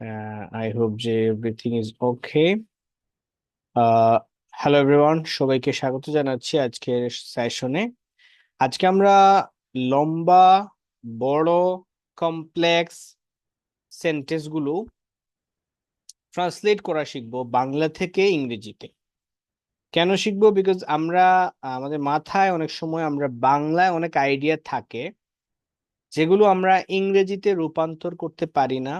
I hope যে everything is okay. Hello everyone, সবাইকে স্বাগত জানাচ্ছি আজকের সেশনে। আজকে আমরা লম্বা, বড়, কমপ্লেক্স সেন্টেন্স গুলো ট্রান্সলেট করা শিখবো বাংলা থেকে ইংরেজিতে। কেন শিখবো? বিকজ আমরা আমাদের মাথায় অনেক সময় আমরা বাংলায় অনেক আইডিয়া থাকে যেগুলো আমরা ইংরেজিতে রূপান্তর করতে পারি না,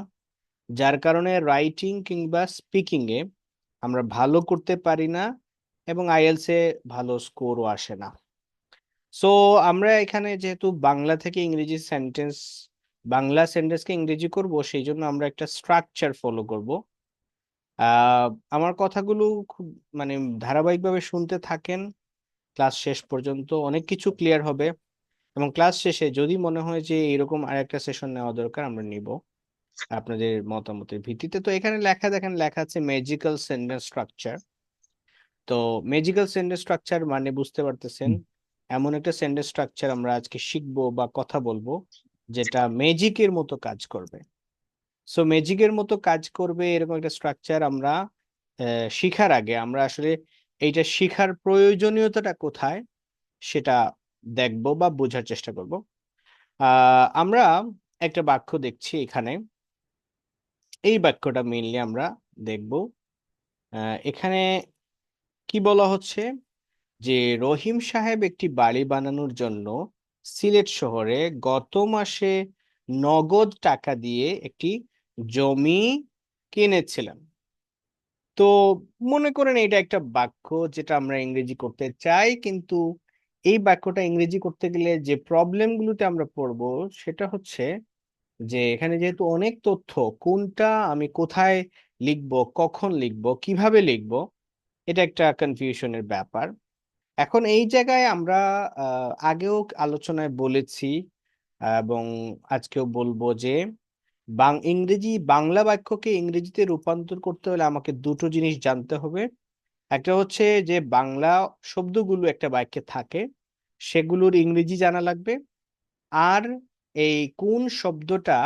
যার কারণে রাইটিং কিংবা স্পিকিং এ আমরা ভালো করতে পারি না এবং আইএলস এ ভালো স্কোরও আসে না। সো আমরা এখানে যেহেতু বাংলা থেকে ইংরেজি সেন্টেন্স, বাংলা সেন্টেন্সকে ইংরেজি করব, সেই জন্য আমরা একটা স্ট্রাকচার ফলো করব। আহ আমার কথাগুলো খুব মানে ধারাবাহিকভাবে শুনতে থাকেন, ক্লাস শেষ পর্যন্ত অনেক কিছু ক্লিয়ার হবে। এবং ক্লাস শেষে যদি মনে হয় যে এরকম আরেকটা সেশন নেওয়া দরকার, আমরা নিব আপনাদের মতামতের ভিত্তিতে। তো এখানে লেখা দেখেন, লেখা আছে ম্যাজিক্যাল সেন্টেন্স স্ট্রাকচার। তো ম্যাজিক্যাল সেন্টেন্স স্ট্রাকচার মানে বুঝতে পারতেছেন, এমন একটা সেন্টেন্স স্ট্রাকচার আমরা আজকে শিখবো বা কথা বলবো যেটা ম্যাজিকের মতো কাজ করবে। সো ম্যাজিকের মতো কাজ করবে এরকম একটা স্ট্রাকচার আমরা শিখার আগে আমরা আসলে এইটা শিখার প্রয়োজনীয়তাটা কোথায় সেটা দেখবো বা বোঝার চেষ্টা করব। আমরা একটা বাক্য দেখছি এখানে, এই বাক্যটা মেইনলি আমরা দেখব। এখানে কি বলা হচ্ছে যে রহিম সাহেব একটি বাড়ি বানানোর জন্য সিলেট শহরে গত মাসে নগদ টাকা দিয়ে একটি জমি কিনেছিলেন। তো মনে করেন এটা একটা বাক্য যেটা আমরা ইংরেজি করতে চাই, কিন্তু এই বাক্যটা ইংরেজি করতে গেলে যে প্রবলেমগুলোতে আমরা পড়বো সেটা হচ্ছে যে এখানে যেহেতু অনেক তথ্য, কোনটা আমি কোথায় লিখবো, কখন লিখবো, কিভাবে লিখবো, এটা একটা কনফিউশনের ব্যাপার। এখন এই জায়গায় আমরা আগেও আলোচনায় বলেছি এবং আজকেও বলবো যে ইংরেজি বাংলা বাক্যকে ইংরেজিতে রূপান্তর করতে হলে আমাকে দুটো জিনিস জানতে হবে। একটা হচ্ছে যে বাংলা শব্দগুলো একটা বাক্যে থাকে, সেগুলোর ইংরেজি জানা লাগবে। আর এই কোন শব্দটা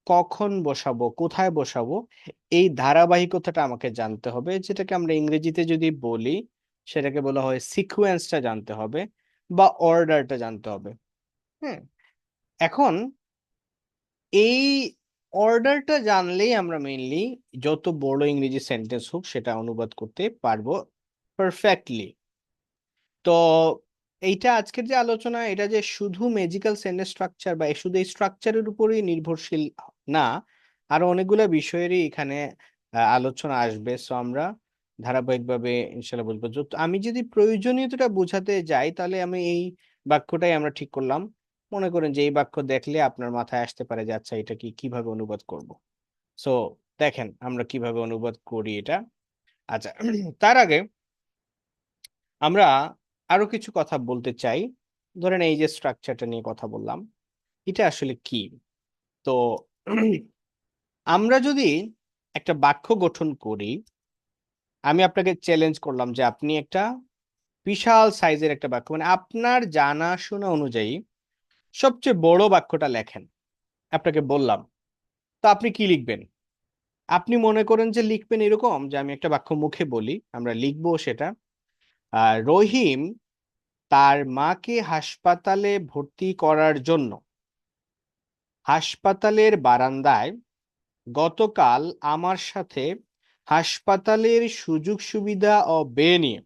কখন বসাবো, কোথায় বসাবো, এই ধারাবাহিকতাটা আমাকে জানতে হবে, যেটাকে আমরা ইংরেজিতে যদি বলি সেটাকে বলা হয় সিকোয়েন্সটা জানতে হবে বা অর্ডারটা জানতে হবে। হ্যাঁ, এখন এই অর্ডারটা জানলেই আমরা মেইনলি যত বড় ইংরেজি সেন্টেন্স হোক সেটা অনুবাদ করতে পারবো পারফেক্টলি। তো এইটা আজকের যে আলোচনা, এটা যে শুধু ম্যাজিক্যাল সেন্টেন্স স্ট্রাকচার বা শুধু এই স্ট্রাকচারের উপরেই নির্ভরশীল না, আরো অনেকগুলো বিষয়েরই এখানে আলোচনা আসবে। সো আমরা ধারাবাহিকভাবে ইনশাল্লাহ বলবো। আমি যদি প্রয়োজনীয়তাটা বোঝাতে যাই তাহলে আমি এই বাক্যটাই আমরা ঠিক করলাম। মনে করেন যে এই বাক্য দেখলে আপনার মাথায় আসতে পারে যে আচ্ছা এটা কি, কিভাবে অনুবাদ করব। সো দেখেন আমরা কিভাবে অনুবাদ করি এটা। আচ্ছা, তার আগে আমরা আরো কিছু কথা বলতে চাই। ধরেন এই যে স্ট্রাকচারটা নিয়ে কথা বললাম, এটা আসলে কি? তো আমরা যদি একটা বাক্য গঠন করি, আমি আপনাকে চ্যালেঞ্জ করলাম যে আপনি একটা বিশাল সাইজের একটা বাক্য, মানে আপনার জানাশোনা অনুযায়ী সবচেয়ে বড় বাক্যটা লেখেন, আপনাকে বললাম। তো আপনি কি লিখবেন? আপনি মনে করেন যে লিখবেন এরকম যে আমি একটা বাক্য মুখে বলি, আমরা লিখবো সেটা, রহিম তার মাকে হাসপাতালে ভর্তি করার জন্য হাসপাতালের বারান্দায় গতকাল আমার সাথে হাসপাতালের সুযোগ সুবিধা ও ব্যয় নিয়ে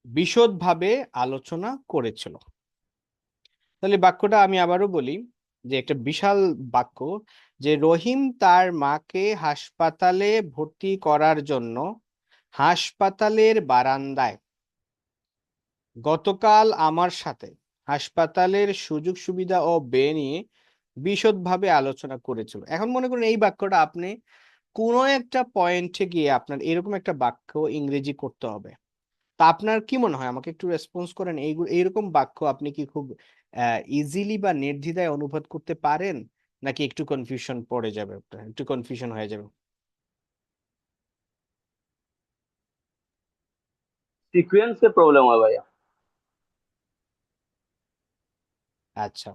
বিশদভাবে আলোচনা করেছিল। তাহলে বাক্যটা আমি আবারও বলি, যে একটা বিশাল বাক্য, যে রহিম তার মাকে হাসপাতালে ভর্তি করার জন্য হাসপাতালের বারান্দায় গতকাল আমার সাথে হাসপাতালের সুযোগ সুবিধা ও ব্যয় নিয়ে বিশদভাবে আলোচনা করেছিল। এখন মনে করুন এই বাক্যটা আপনি কোনো একটা পয়েন্টে গিয়ে আপনার এরকম একটা বাক্য ইংরেজি করতে হবে। তা আপনার কি মনে হয়, আমাকে একটু রেসপন্স করেন, এইরকম বাক্য আপনি কি খুব ইজিলি বা নির্দ্বিধায় অনুবাদ করতে পারেন, নাকি একটু কনফিউশন পড়ে যাবে, আপনার একটু কনফিউশন হয়ে যাবে? सीक्वेंस से प्रॉब्लम है भैया। আচ্ছা,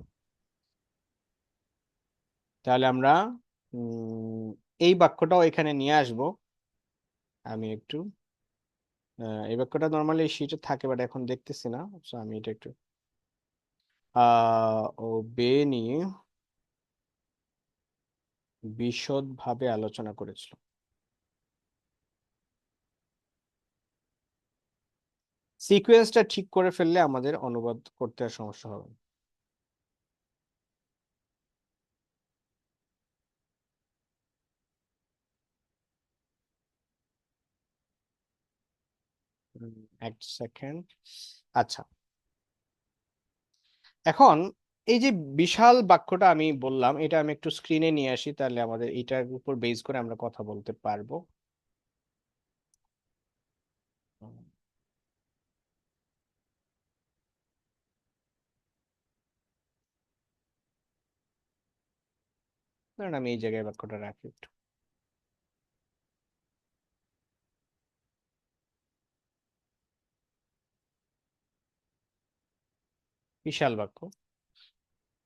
তাহলে আমরা উম, এই বাক্যটাও এখানে নিয়ে আসবো আমি একটু। এই বাক্যটা নর্মালি শিটে থাকে বাট এখন দেখতেছি না, তো আমি এটা একটু ও বে নিয়ে বিশদভাবে আলোচনা করেছিল। সিকোয়েন্সটা ঠিক করে ফেললে আমাদের অনুবাদ করতে আর সমস্যা হবে না। এক সেকেন্ড। আচ্ছা, এখন এই যে বিশাল বাক্যটা আমি বললাম, এটা আমি একটু স্ক্রিনে নিয়ে আসি, তাহলে আমাদের এটার উপর বেস করে আমরা কথা বলতে পারবো। ধরেন আমি এই জায়গায় বাক্যটা রাখি একটু। বিশাল বাক্য।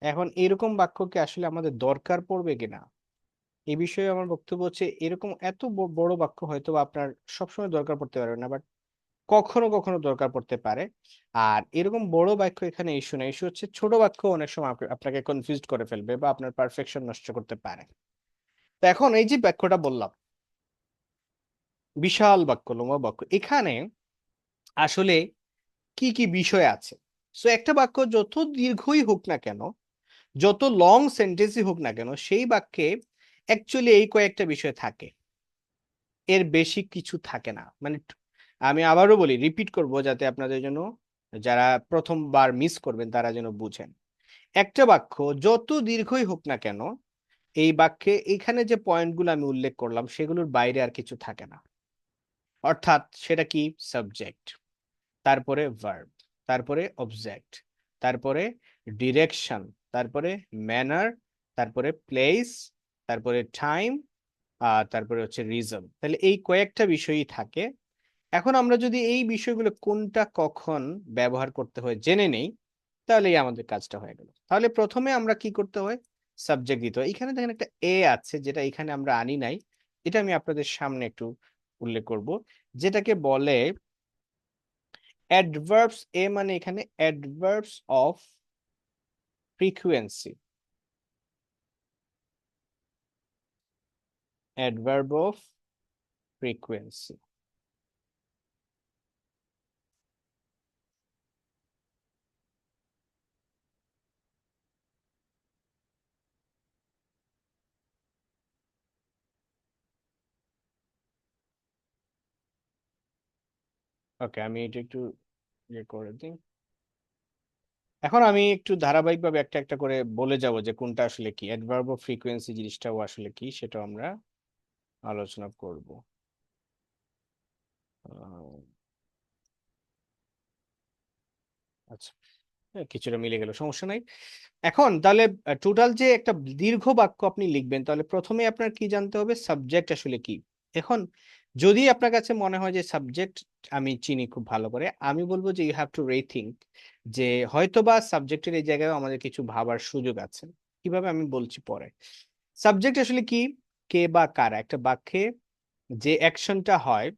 এখন এরকম বাক্য কি আসলে আমাদের দরকার পড়বে কিনা, এই বিষয়ে আমার বক্তব্য হচ্ছে এরকম এত বড় বাক্য হয়তো বা আপনার সবসময় দরকার পড়তে পারবে না, বাট কখনো কখনো দরকার পড়তে পারে। আর এরকম বড় বাক্য এখানে ইস্যু না, ইস্যু হচ্ছে ছোট বাক্য অনেক সময় আপনাকে কনফিউজ করে ফেলবে বা আপনার পারফেকশন নষ্ট করতে পারে। তো এখন এই যে বাক্যটা বললাম, বিশাল বাক্য, লম্বা বাক্য, এখানে আসলে কি কি বিষয় আছে? সো একটা বাক্য যত দীর্ঘই হোক না কেন, যত লং সেন্টেন্সই হোক না কেন, সেই বাক্যে অ্যাকচুয়ালি এই কয়েকটা বিষয় থাকে, এর বেশি কিছু থাকে না। মানে আমি আবারও বলি, রিপিট করব যাতে আপনাদের জন্য, যারা প্রথমবার মিস করবেন তারা যেন বুঝেন। একটা বাক্য যত দীর্ঘই হোক না কেন, এই বাক্যে এখানে যে পয়েন্টগুলো আমি উল্লেখ করলাম সেগুলোর বাইরে আর কিছু থাকে না। অর্থাৎ সেটা কি? সাবজেক্ট, তারপরে ভার্ব, তারপরে অবজেক্ট, তারপরে ডিরেকশন, তারপরে ম্যানার, তারপরে প্লেস, তারপরে টাইম, আর তারপরে হচ্ছে রিজন। তাহলে এই কয়েকটা বিষয়ই থাকে। এখন আমরা যদি এই বিষয়গুলো কোনটা কখন ব্যবহার করতে হয় জেনে নেই, তাহলেই আমাদের কাজটা হয়ে গেল। তাহলে প্রথমে আমরা কি করতে হয়? সাবজেক্ট দিতে হয়। এখানে দেখেন একটা এ আছে, যেটা এখানে আমরা আনি নাই, এটা আমি আপনাদের সামনে একটু উল্লেখ করব, যেটাকে বলে অ্যাডভার্বস। এ মানে এখানে adverbs of frequency, adverb of frequency. Okay, আমি এটা একটু ইয়ে করে দিই। এখন আমি একটু ধারাবাহিকভাবে একটা একটা করে বলে যাব যে কোনটা আসলে কি অ্যাডভার্ব অফ ফ্রিকোয়েন্সি, জিনিসটাও আসলে কি সেটাও আমরা আলোচনা করব। আহ, আচ্ছা, কিছুটা মিলে গেল, সমস্যা নাই। এখন তাহলে টোটাল যে একটা দীর্ঘ বাক্য আপনি লিখবেন, তাহলে প্রথমে আপনার কি জানতে হবে? সাবজেক্ট আসলে কি। এখন যদি আপনার কাছে মনে হয় যে সাবজেক্ট আমি চিনি খুব ভালো করে, আমি বলবো যে ইউ হ্যাভ টু রিথিঙ্ক, যে হয়তোবা সাবজেক্টের এই জায়গায় আমাদের কিছু ভাবার সুযোগ আছে। কিভাবে আমি বলছি পরে। সাবজেক্ট আসলে কি? কে বা কারা, একটা বাক্যে যে অ্যাকশনটা হয়,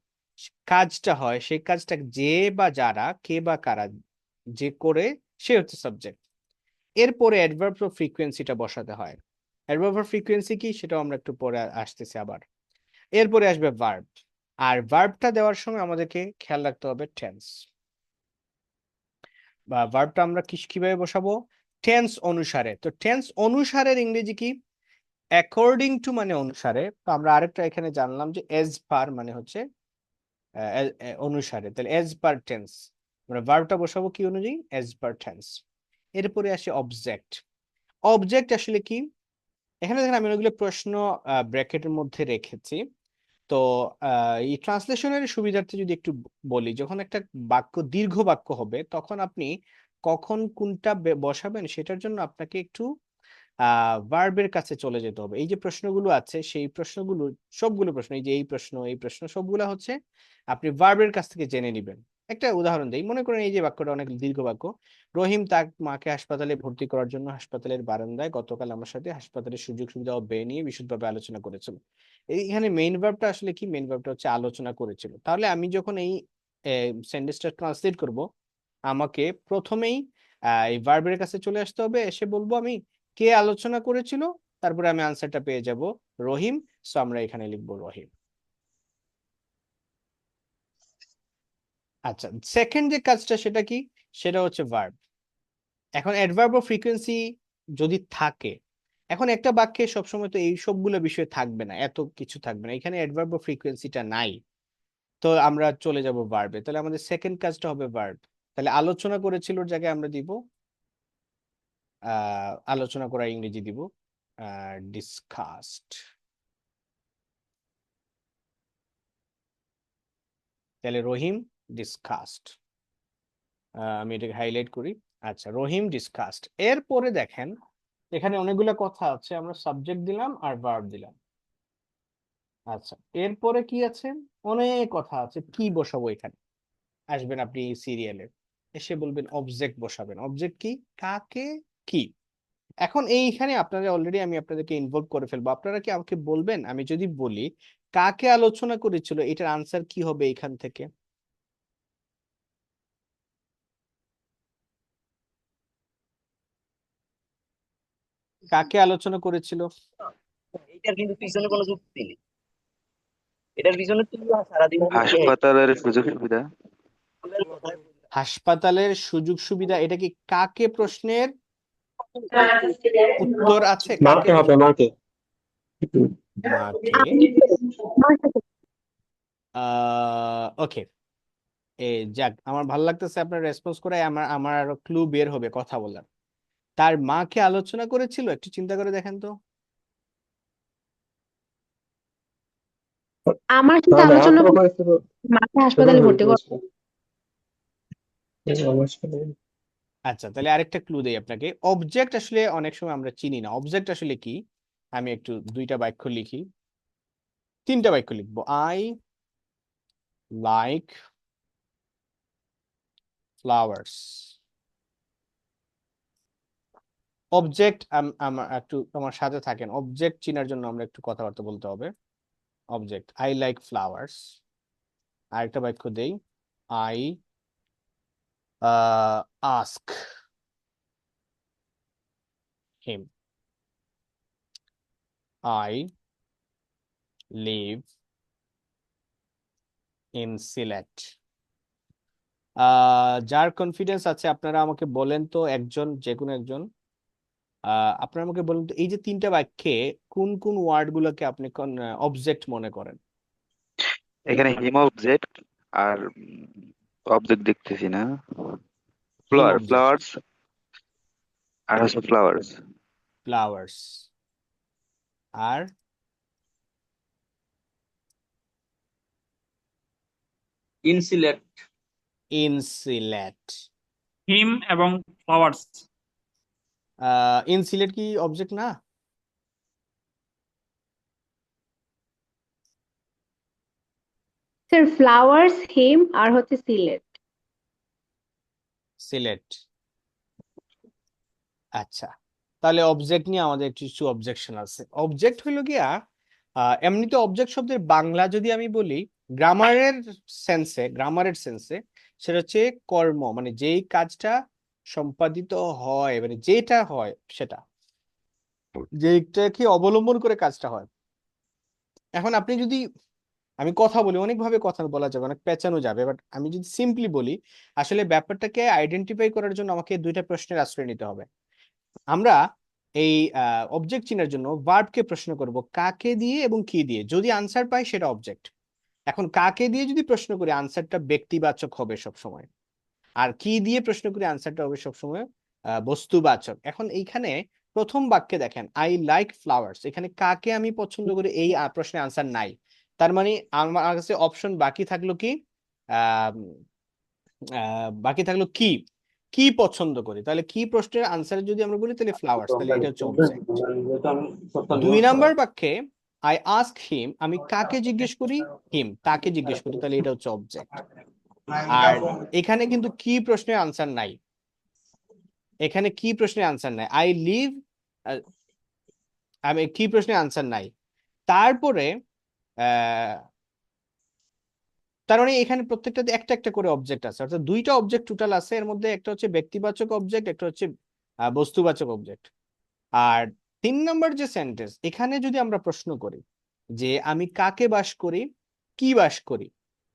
কাজটা হয়, সেই কাজটা যে বা যারা, কে বা কারা যে করে, সে হচ্ছে সাবজেক্ট। এরপরে অ্যাডভার্ব অফ ফ্রিকোয়েন্সিটা বসাতে হয়। অ্যাডভার্ব অফ ফ্রিকোয়েন্সি কি সেটাও আমরা একটু পরে আসতেছি আবার। এরপরে আসবে ভার্ব। আর ভার্বটা দেওয়ার সময় আমাদেরকে খেয়াল রাখতে হবে টেন্স। বা ভার্বটা আমরা কিভাবে বসাবো? টেন্স অনুসারে। তো টেন্স অনুসারের ইংরেজি কি? অ্যাকর্ডিং টু মানে অনুসারে। তো আমরা আরেকটা এখানে জানলাম যে এজ পার মানে হচ্ছে অনুসারে। তাহলে এজ পার টেন্স, আমরা ভার্বটা বসাবো কি অনুযায়ী? এজ পার টেন্স। এরপরে আসে অবজেক্ট। অবজেক্ট আসলে কি? এখানে দেখেন আমি ওইগুলো প্রশ্ন ব্র্যাকেটের মধ্যে রেখেছি। তো এই ট্রান্সলেশনের সুবিধার্থে যদি একটু বলি, যখন একটা বাক্য দীর্ঘ বাক্য হবে তখন আপনি কখন কোনটা বসাবেন সেটার জন্য আপনাকে একটু ভার্বের কাছে চলে যেতে হবে। এই যে প্রশ্নগুলো আছে সেই প্রশ্নগুলো, সবগুলো প্রশ্ন, এই যে এই প্রশ্ন, এই প্রশ্ন, সবগুলা হচ্ছে আপনি ভার্বের কাছ থেকে জেনে নেবেন। একটা উদাহরণ দেই, মনে করেন এই যে বাক্যটা অনেক দীর্ঘ বাক্য। রহিম তার মাকে হাসপাতালে ভর্তি করার জন্য হাসপাতালের বারান্দায় গতকাল আমার সাথে হাসপাতালের সুযোগ সুবিধা ও ব্যয় নিয়ে বিশদভাবে আলোচনা করেছিল। এইখানে মেইন ভার্বটা আসলে কি? মেইন ভার্বটা হচ্ছে আলোচনা করেছিল। তাহলে আমি যখন এই সেন্টেন্সটা ট্রান্সলেট করব, আমাকে প্রথমেই এই ভার্বের কাছে চলে আসতে হবে, এসে বলবো আমি কে আলোচনা করেছিল, তারপরে আমি আনসারটা পেয়ে যাব রহিম। সো আমরা এখানে লিখবো রহিম। আচ্ছা, সেকেন্ড যে কাজটা সেটা কি? সেটা হচ্ছে ভার্ব। এখন অ্যাডভার্ব ও ফ্রিকোয়েন্সি যদি থাকে, এখন একটা বাক্যে সবসময় তো এই সবগুলো বিষয় থাকবে না, এত কিছু থাকবে না, এখানে অ্যাডভার্ব ও ফ্রিকোয়েন্সিটা নাই। তো আমরা চলে যাব ভার্বে। তাহলে আমাদের সেকেন্ড কাজটা হবে ভার্ব। তাহলে আলোচনা করেছিল জায়গায় আমরা দিব আলোচনা করা ইংরেজি দিব ডিসকাস্ট। তাহলে রহিম ডিসকাস্ট। আমি এটাকে হাইলাইট করি। আচ্ছা, রহিম ডিসকাস্ট। এরপরে দেখেন এখানে অনেকগুলো কথা আছে, আমরা সাবজেক্ট দিলাম আর ভার্ব দিলাম। আচ্ছা, এরপরে কি আছে? অনেক কথা আছে, কি বসাবো এখানে? আসবেন আপনি সিরিয়ালে, এসে বলবেন অবজেক্ট বসাবেন। অবজেক্ট কি? কাকে, কি। এখন এইখানে আপনারা অলরেডি আমি আপনাদেরকে ইনভলভ করে ফেলবো। আপনারা কি আমাকে বলবেন, আমি যদি বলি কাকে আলোচনা করেছিল, এটার আনসার কি হবে এখান থেকে? কাকে আলোচনা করেছিল? এটার কিন্তু পিছনে কোনো যুক্তি নেই। এটার পিছনে তুই সারাদিন হাসপাতালের সুযোগ সুবিধা। হাসপাতালের সুযোগ সুবিধা, এটা কি কাকে প্রশ্নের উত্তর আছে? কাকে মাকে হবে, মাকে। মাকে। ওকে, যাক, আমার ভালো লাগতেছে আপনার রেসপন্স করে। আমার আমার আরো ক্লু বের হবে কথা বলার। তার মাকে আলোচনা করেছিল, একটু চিন্তা করে দেখেন তো। আমার সাথে তাহলে আলোচনা আন্তর করে হয়েছিল মাকে হাসপাতালে ভর্তি করা। আচ্ছা, তাহলে আরেকটা ক্লু দেই আপনাকে। অবজেক্ট আসলে অনেক সময় আমরা চিনি না, অবজেক্ট আসলে কি। আমি একটু দুইটা বাক্য লিখি, তিনটা বাক্য লিখবো। I like flowers. অবজেক্ট, আমার একটু আমার সাথে থাকেন। অবজেক্ট চিনার জন্য আমরা একটু কথাবার্তা বলতে হবে। Object, I like flowers. আরেকটা বাক্য দেই, I ask him. I live in Sylhet. যার কনফিডেন্স আছে আপনারা আমাকে বলেন তো, একজন, যে কোনো একজন, আপনারা আমাকে বলেন তো এই যে তিনটা বাক্যে কোন কোন ওয়ার্ড গুলোকে আপনি অবজেক্ট মনে করেন? এখানে হিম অবজেক্ট, আর অবজেক্ট দেখতেছি না। হিম অবজেক্ট, ফ্লাওয়ার্স, আর হচ্ছে ফ্লাওয়ার্স। ফ্লাওয়ার্স, আর ইনসিলেক্ট। ইনসিলেট। হিম এবং ফ্লাওয়ার্স। ইনসিলেট কি অবজেক্ট না? স্যার ফ্লাওয়ার্স, হিম আর হচ্ছে সিলেট। সিলেট। আচ্ছা, তাহলে অবজেক্ট নিয়ে আমাদের কিছু অবজেকশন আছে। অবজেক্ট হইলো গিয়া এমনিতে অবজেক্ট শব্দের বাংলা যদি আমি বলি, গ্রামারের সেন্সে সেটা হচ্ছে কর্ম, মানে যেই কাজটা সম্পাদিত হয়, মানে যেটা হয় সেটা, যেটাকে অবলম্বন করে কাজটা হয়। এখন আপনি যদি, আমি কথা বলি, অনেকভাবে কথা বলা যাবে, অনেক পেঁচানো যাবে, বাট আমি যদি সিম্পলি বলি, আসলে ব্যাপারটাকে আইডেন্টিফাই করার জন্য আমাকে দুইটা প্রশ্নের আশ্রয় নিতে হবে। আমরা এই অবজেক্ট চিনার জন্য ভার্বকে প্রশ্ন করব কাকে দিয়ে এবং কি দিয়ে। যদি আনসার পাই সেটা অবজেক্ট। এখন কাকে দিয়ে যদি প্রশ্ন করি, আনসারটা ব্যক্তিবাচক হবে সব সময়। আর কি দিয়ে প্রশ্ন করি, আনসারটা হবে সবসময় বস্তুবাচক। এখন এইখানে প্রথম বাক্যে দেখেন আই লাইক ফ্লাওয়ার্স, এখানে কাকে আমি পছন্দ করি এই প্রশ্নের আনসার নাই। তার মানে আমার কাছে অপশন বাকি থাকলো কি, আহ বাকি থাকলো কি, কি পছন্দ করি। তাহলে কি প্রশ্নের আনসারে যদি আমরা বলি তাহলে ফ্লাওয়ার্স, তাহলে এটা হচ্ছে অবজেক্ট। দুই নাম্বার বাক্যে আই আস্ক হিম, আমি কাকে জিজ্ঞেস করি, হিম, তাকে জিজ্ঞেস করি, তাহলে এটা হচ্ছে অবজেক্ট। আর এখানে কিন্তু কি প্রশ্নের আনসার নাই, এখানে কি প্রশ্নের আনসার নাই, আই লিভ, আমি কি প্রশ্নের আনসার নাই। তারপরে আহ তার মানে এখানে প্রত্যেকটাতে একটা একটা করে অবজেক্ট আছে, অর্থাৎ দুইটা অবজেক্ট টোটাল আছে, এর মধ্যে একটা হচ্ছে ব্যক্তিবাচক অবজেক্ট, একটা হচ্ছে বস্তুবাচক অবজেক্ট। আর 3 নম্বর যে সেন্টেন্স, এখানে যদি আমরা প্রশ্ন করি যে আমি কাকে বাস করি, কি বাস করি,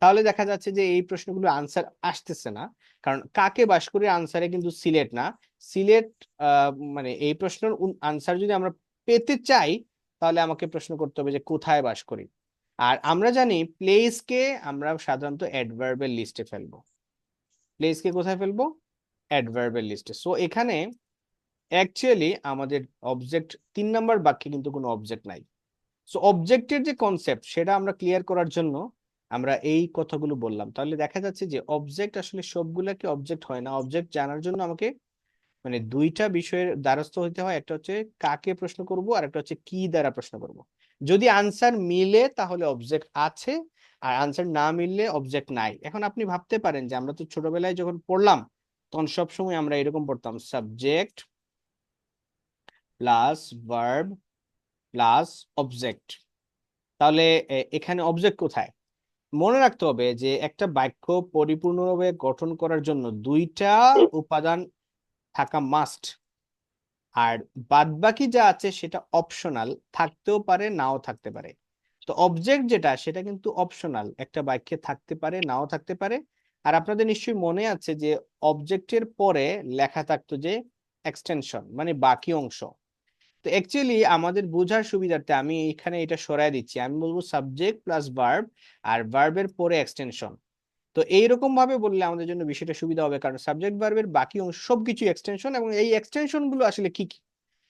তাহলে দেখা যাচ্ছে যে এই প্রশ্নগুলো আনসার আসতেছে না। কারণ কাকে বাস করি আনসারে কিন্তু সিলেট না, সিলেট মানে এই প্রশ্নের আনসার যদি আমরা পেতে চাই তাহলে আমাকে প্রশ্ন করতে হবে যে কোথায় বাস করি। আর আমরা জানি প্লেসকে আমরা সাধারণত অ্যাডভার্বের লিস্টে ফেলবো, প্লেসকে কোথায় ফেলবো, অ্যাডভার্বের লিস্টে। সো এখানে অ্যাকচুয়ালি আমাদের অবজেক্ট 3 নম্বর বাক্যে কিন্তু কোনো অবজেক্ট নাই। সো অবজেক্টের যে কনসেপ্ট সেটা আমরা ক্লিয়ার করার জন্য আমরা এই কথাগুলো বললাম। তাহলে দেখা যাচ্ছে যে অবজেক্ট আসলে সবগুলাকে অবজেক্ট হয় না। অবজেক্ট জানার জন্য আমাকে মানে দুইটা বিষয়ের দ্বারস্থ হতে হয়, একটা হচ্ছে কাকে প্রশ্ন করব আর একটা হচ্ছে কি দ্বারা প্রশ্ন করব। যদি আনসার মিলে তাহলে অবজেক্ট আছে, আর আনসার না মিললে অবজেক্ট নাই। এখন আপনি ভাবতে পারেন যে আমরা তো ছোটবেলায় যখন পড়লাম তখন সবসময় আমরা এরকম পড়তাম, subject plus verb plus object. তাহলে এখানে অবজেক্ট কোথায়? মনে রাখতে হবে যে একটা বাক্য পরিপূর্ণভাবে গঠন করার জন্য দুইটা উপাদান থাকা মাস্ট, আর বাদবাকি যা আছে সেটা অপশনাল, থাকতেও পারে নাও থাকতে পারে। তো অবজেক্ট যেটা সেটা কিন্তু অপশনাল, একটা বাক্যে থাকতে পারে নাও থাকতে পারে। আর আপনাদের নিশ্চয়ই মনে আছে যে অবজেক্টের পরে লেখা থাকতো যে এক্সটেনশন, মানে বাকি অংশ। তো অ্যাকচুয়ালি আমাদের বোঝার সুবিধার্থে আমি এখানে এটা সরাই দিচ্ছি, আমি বলবো সাবজেক্ট প্লাস ভার্ব আর ভার্বের পরে এক্সটেনশন। তো এইরকম ভাবে বললে আমাদের জন্য বিষয়টা সুবিধা হবে, কারণ সাবজেক্ট ভার্বের বাকি অংশ সবকিছু এক্সটেনশন, এবং এই এক্সটেনশন গুলো আসলে কি কি?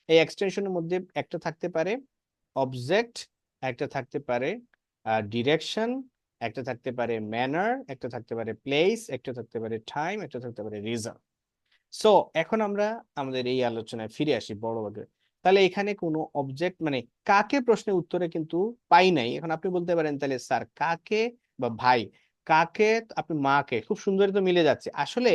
এই এক্সটেনশনের মধ্যে একটা থাকতে পারে অবজেক্ট, একটা থাকতে পারে ডিরেকশন, একটা থাকতে পারে ম্যানার, একটা থাকতে পারে প্লেস, একটা থাকতে পারে টাইম, একটা থাকতে পারে রিজন। সো এখন আমরা আমাদের এই আলোচনায় ফিরে আসি বড় ভাগে। তাহলে এখানে কোনো অবজেক্ট মানে কাকে প্রশ্নের উত্তরে কিন্তু পাই নাই। এখন আপনি বলতে পারেন তাহলে স্যার কাকে, বা ভাই কাকে, আপনি মাকে, খুব সুন্দর তো মিলে যাচ্ছে। আসলে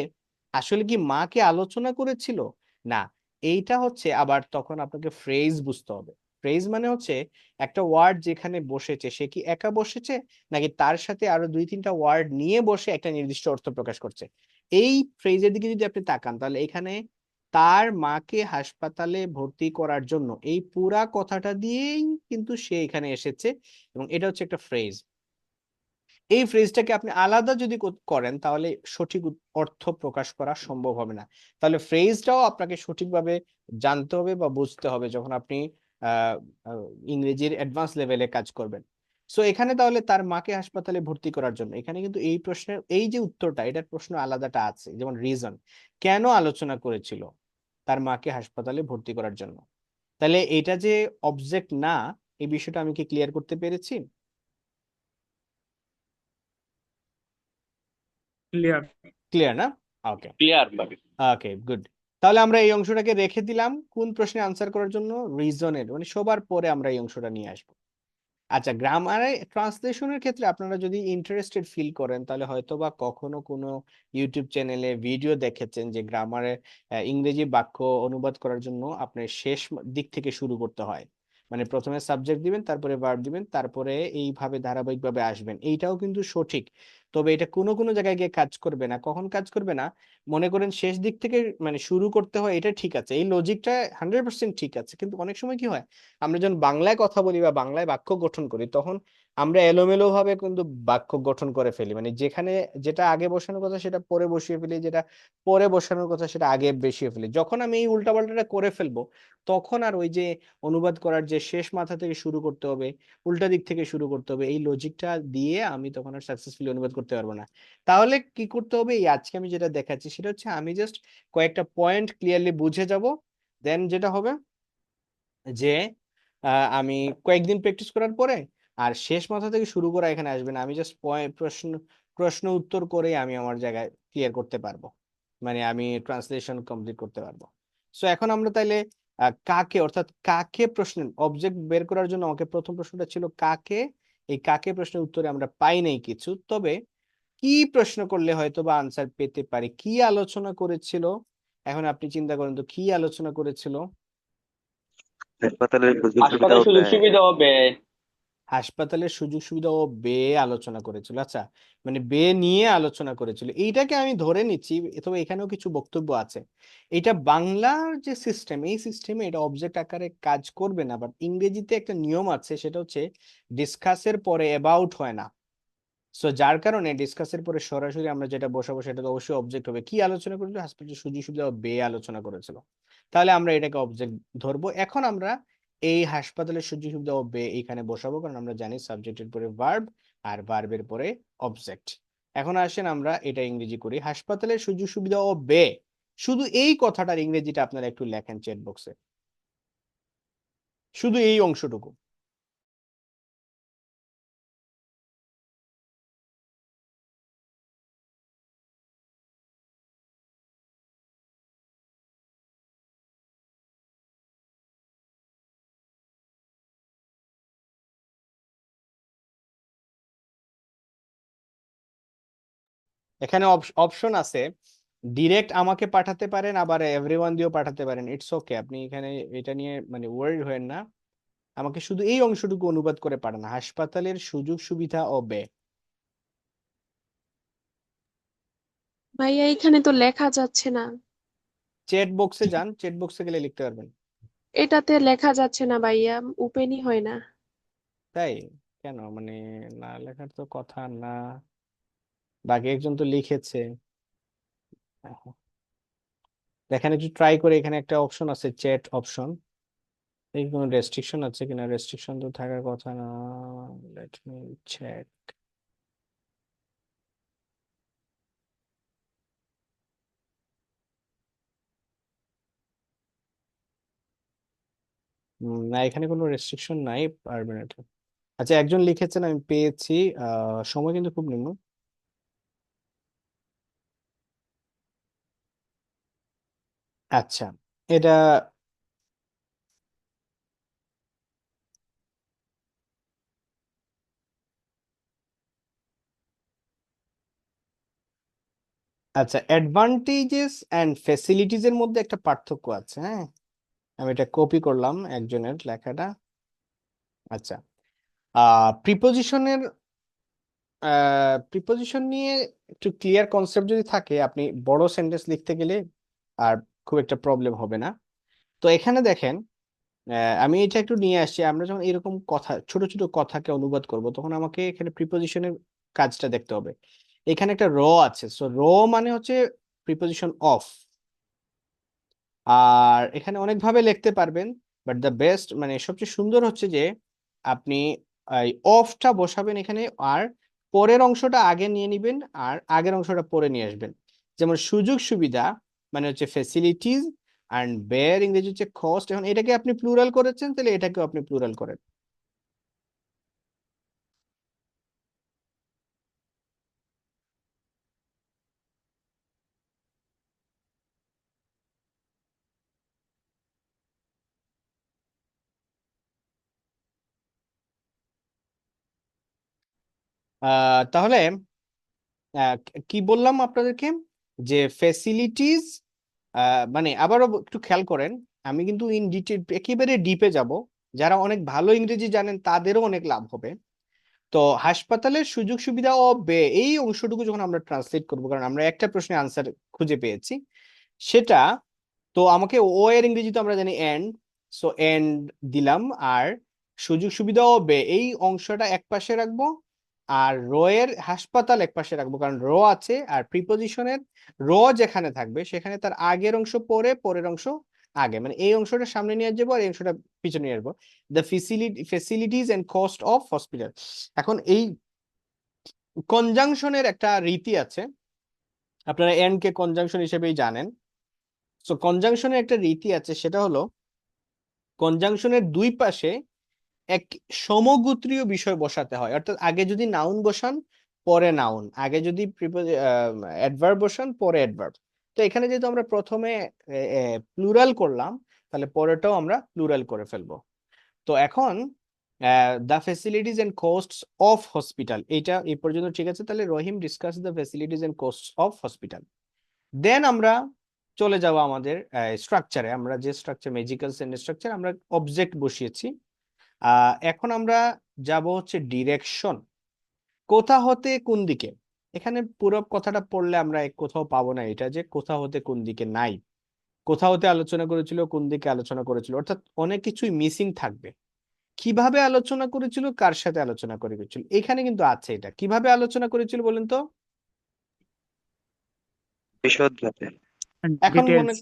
আসলে কি মাকে আলোচনা করেছিল? না, এইটা হচ্ছে আবার তখন আপনাকে ফ্রেজ বুঝতে হবে। ফ্রেজ মানে হচ্ছে একটা ওয়ার্ড যেখানে বসেছে সে কি একা বসেছে, নাকি তার সাথে আরো 2-3টা ওয়ার্ড নিয়ে বসে একটা নির্দিষ্ট অর্থ প্রকাশ করছে। এই ফ্রেজের দিকে যদি আপনি তাকান তাহলে এখানে তার মাকে হাসপাতালে ভর্তি করার জন্য এই পুরা কথাটা দিয়েই কিন্তু সে এখানে এসেছে, এবং এটা হচ্ছে একটা ফ্রেজ। এই ফ্রেজটাকে আপনি আলাদা যদি করেন তাহলে সঠিক অর্থ প্রকাশ করা সম্ভব হবে না। তাহলে ফ্রেজটাও আপনাকে সঠিকভাবে জানতে হবে বা বুঝতে হবে যখন আপনি আহ আহ, ইংরেজির অ্যাডভান্স লেভেলে কাজ করবেন। সো এখানে তাহলে তার মাকে হাসপাতালে ভর্তি করার জন্য, এখানে কিন্তু এই প্রশ্নের এই যে উত্তরটা, এটার প্রশ্ন আলাদাটা আছে, যেমন রিজন, কেন আলোচনা করেছিল তার মাকে হাসপাতালে ভর্তি করার জন্য। তাহলে এটা যে অবজেক্ট না, এই বিষয়টা আমি কি ক্লিয়ার করতে পেরেছি? ক্লিয়ার। ক্লিয়ার না? ওকে, ক্লিয়ার ভাবে। ওকে, গুড। তাহলে আমরা এই অংশটাকে রেখে দিলাম কোন প্রশ্নে আনসার করার জন্য, রিজনের, মানে সবার পরে আমরা এই অংশটা নিয়ে আসবো। আচ্ছা, গ্রামারে ট্রান্সলেশনের ক্ষেত্রে আপনারা যদি ইন্টারেস্টেড ফিল করেন তাহলে হয়তোবা কখনো কোনো ইউটিউব চ্যানেলে ভিডিও দেখেছেন যে গ্রামারে ইংরেজি বাক্য অনুবাদ করার জন্য আপনার শেষ দিক থেকে শুরু করতে হয়। মানে প্রথমে সাবজেক্ট দিবেন, তারপরে ভার্ব দিবেন, তারপরে এইভাবে ধারাবাহিকভাবে আসবেন। এইটাও কিন্তু সঠিক, তবে এটা কোনো কোনো জায়গায় গিয়ে কাজ করবে না। কখন কাজ করবে না? মনে করেন শেষ দিক থেকে মানে শুরু করতে হয়, এটা ঠিক আছে, এই লজিকটা 100% ঠিক আছে, কিন্তু অনেক সময় কি হয় আমরা যখন বাংলায় কথা বলি বা বাংলায় বাক্য গঠন করি তখন আমরা এলোমেলো ভাবে কিন্তু বাক্য গঠন করে ফেলি, মানে যেখানে যেটা আগে বসানোর কথা সেটা পরে বসিয়ে ফেলি, যেটা পরে বসানোর কথা সেটা আগে বসিয়ে ফেলি। যখন আমি এই উল্টাপাল্টাটা করে ফেলবো তখন আর ওই যে অনুবাদ করার যে শেষ মাথা থেকে শুরু করতে হবে, উল্টা দিক থেকে শুরু করতে হবে, এই লজিকটা দিয়ে আমি তখন আর সাকসেসফুলি অনুবাদ করতে পারবো না। তাহলে কি করতে হবে, এই আজকে আমি যেটা দেখাচ্ছি সেটা হচ্ছে আমি জাস্ট কয়েকটা পয়েন্ট ক্লিয়ারলি বুঝে যাব, দেন যেটা হবে যে আমি কয়েকদিন প্র্যাকটিস করার পরে আর শেষ মাথা থেকে শুরু করা এখানে আসবে না, আমি জাস্ট প্রশ্ন প্রশ্ন উত্তর করে আমি আমার জায়গায় ক্লিয়ার করতে পারবো, মানে আমি ট্রান্সলেশন কমপ্লিট করতে পারবো। সো এখন আমরা তাইলে কাকে, অর্থাৎ কাকে প্রশ্নের অবজেক্ট বের করার জন্য আমাকে প্রথম প্রশ্নটা ছিল কাকে। এই কাকে প্রশ্নের উত্তরে আমরা পাই নাই কিছু, তবে কি প্রশ্ন করলে হয়তো বা আনসার পেতে পারি, কি আলোচনা করেছিল? এখন আপনি চিন্তা করেন তো কি আলোচনা করেছিল। হাসপাতালের সুযোগ সুবিধা হাসপাতালে ও সুযোগ ব্যয়। সুবিধা ও ব্যয়। হাসপাতালের সুযোগ সুবিধা ও ব্যয় আলোচনা করেছিল। আচ্ছা, মানে ব্যয় নিয়ে আলোচনা করেছিল, এইটাকে আমি ধরে নিচ্ছি। তবে এখানেও কিছু বক্তব্য আছে। এটা বাংলার যে সিস্টেম, এই সিস্টেমে এটা অবজেক্ট আকারে কাজ করবে না, বাট ইংরেজিতে একটা নিয়ম আছে, সেটা হচ্ছে ডিসকাসের পরে অ্যাবাউট হয় না। সো যার কারণে ডিসকাসের পরে সরাসরি আমরা যেটা বসাবো সেটা তো অবশ্যই অবজেক্ট হবে। কি আলোচনা করেছিল? হাসপাতালের সুযোগ সুবিধা ও ব্যয় আলোচনা করেছিল। তাহলে আমরা এটাকে অবজেক্ট ধরবো। এখন আমরা এই হাসপাতালের সুযোগ সুবিধা ও ব্যয় এখানে বসাবো, কারণ আমরা জানি সাবজেক্টের পরে ভার্ব আর ভার্বের পরে অবজেক্ট। এখন আসেন আমরা এটা ইংরেজি করি। হাসপাতালের সুযোগ সুবিধা ও ব্যয়, শুধু এই কথাটার ইংরেজিটা আপনারা একটু লেখেন চ্যাট বক্সে, শুধু এই অংশটুকু। এখানে অপশন আছে, ডিরেক্ট আমাকে পাঠাতে পারেন, আবার এভরিওয়ান দিয়েও পাঠাতে পারেন। ইটস ওকে, আপনি এখানে এটা নিয়ে মানে ওয়ারিড হয়েন না। আমাকে শুধু এই অংশটুকু অনুবাদ করে পাঠান, হাসপাতালের সুযোগ সুবিধা ও ব্যয়। ভাইয়া এখানে তো লেখা যাচ্ছে না। চ্যাট বক্সে যান, চ্যাট বক্সে গেলে লিখতে পারবেন। এটাতে লেখা যাচ্ছে না ভাইয়া, ওপেনই হয় না। তাই কেন? মানে না লেখার তো কথা না, বাকি একজন তো লিখেছে। দেখেন একটু ট্রাই করে, এখানে একটা অপশন আছে চ্যাট অপশন, এই কোনো রেস্ট্রিকশন আছে কিনা? রেস্ট্রিকশন তো থাকার কথা না। Let me check. না, এখানে কোনো রেস্ট্রিকশন নাই, পারবেন এটা। আচ্ছা, একজন লিখেছেন, আমি পেয়েছি। সময় কিন্তু খুব নিম্ন। আচ্ছা, এটা আচ্ছা, অ্যাডভান্টেজেস অ্যান্ড ফ্যাসিলিটিজ এর মধ্যে একটা পার্থক্য আছে। হ্যাঁ, আমি এটা কপি করলাম একজনের লেখাটা। আচ্ছা, প্রিপোজিশনের প্রিপোজিশন নিয়ে একটু ক্লিয়ার কনসেপ্ট যদি থাকে, আপনি বড় সেন্টেন্স লিখতে গেলে আর খুব একটা প্রবলেম হবে না। তো এখানে দেখেন, আমি এটা একটু নিয়ে আসছি। আমরা যখন এরকম কথা, ছোট ছোট কথাকে অনুবাদ করব, তখন আমাকে এখানে প্রিপোজিশনের কাজটা দেখতে হবে। এখানে একটা র আছে, সো র মানে হচ্ছে প্রিপোজিশন অফ। আর এখানে অনেকভাবে লিখতে পারবেন, বাট দ্য বেস্ট মানে সবচেয়ে সুন্দর হচ্ছে যে আপনি এই অফটা বসাবেন এখানে, আর পরের অংশটা আগে নিয়ে নিবেন আর আগের অংশটা পরে নিয়ে আসবেন। যেমন সুযোগ সুবিধা মানে হচ্ছে ফেসিলিটিজ, অ্যান্ড ব্যয়ের ইংরেজি হচ্ছে কস্ট। এখন এটাকে আপনি প্লুরাল করেছেন, তাহলে এটাকেও আপনি প্লুরাল করেন। তাহলে আহ, কি বললাম আপনাদেরকে, যে ফেসিলিটিস, মানে আবারও একটু খেয়াল করেন, আমি কিন্তু ইন ডিটেল একেবারে ডিপে যাব। যারা অনেক ভালো ইংরেজি জানেন তাদেরও অনেক লাভ হবে। তো হাসপাতালের সুযোগ সুবিধা ও ব্যয়, এই অংশটুকু যখন আমরা ট্রান্সলেট করবো, কারণ আমরা একটা প্রশ্নের আনসার খুঁজে পেয়েছি সেটা, তো আমাকে ও এর ইংরেজি তো আমরা জানি এন্ড, সো এন্ড দিলাম। আর সুযোগ সুবিধা ও ব্যয় এই অংশটা এক পাশে রাখবো, আর র এর হাসপাতাল এক পাশে রাখবো, কারণ র আছে। আর প্রিপোজিশনের র যেখানে থাকবে সেখানে তার আগের অংশ পরে, পরের অংশ আগে, মানে এই অংশটা সামনে নিয়ে যাবো আর এই অংশটা পিছনে নিয়ে আসবো। The facilities and cost of hospital. এখন এই কনজাংশনের একটা রীতি আছে, আপনারা এন্ড কে কনজাংশন হিসেবেই জানেন। সো কনজাংশনের একটা রীতি আছে, সেটা হলো কনজাংশনের দুই পাশে এক সমগোত্রীয় বিষয় বসাতে হয়। অর্থাৎ আগে যদি নাউন বসান, পরে নাউন, আগে যদি অ্যাডভার্ব বসান, পরে অ্যাডভার্ব। তো এখানে যেহেতু আমরা প্রথমে প্লুরাল করলাম, তাহলে পরেটাও আমরা প্লুরাল করে ফেলবো। তো এখন the facilities and costs of hospital, এইটা এই পর্যন্ত ঠিক আছে। তাহলে Rahim discuss the facilities and costs of hospital. Then আমরা চলে যাব আমাদের স্ট্রাকচারে। আমরা যে স্ট্রাকচার ম্যাজিক্যাল সেন্টেন্স স্ট্রাকচার, আমরা অবজেক্ট বসিয়েছি। এখন আমরা যাব হচ্ছে ডিরেকশন, কোথা হতে কোন দিকে। এখানে পুরো কথাটা পড়লে আমরা কোথাও পাবো না এটা যে কোথা হতে কোন দিকে নাই, কোথা হতে আলোচনা করেছিল, কোন দিকে আলোচনা করেছিল, অর্থাৎ অনেক কিছুই মিসিং থাকবে। কিভাবে আলোচনা করেছিল, কার সাথে আলোচনা করেছিল, এখানে কিন্তু আছে। এটা কিভাবে আলোচনা করেছিল বলেন তো? বিশদভাবে। এখন মনে ডিটেলস।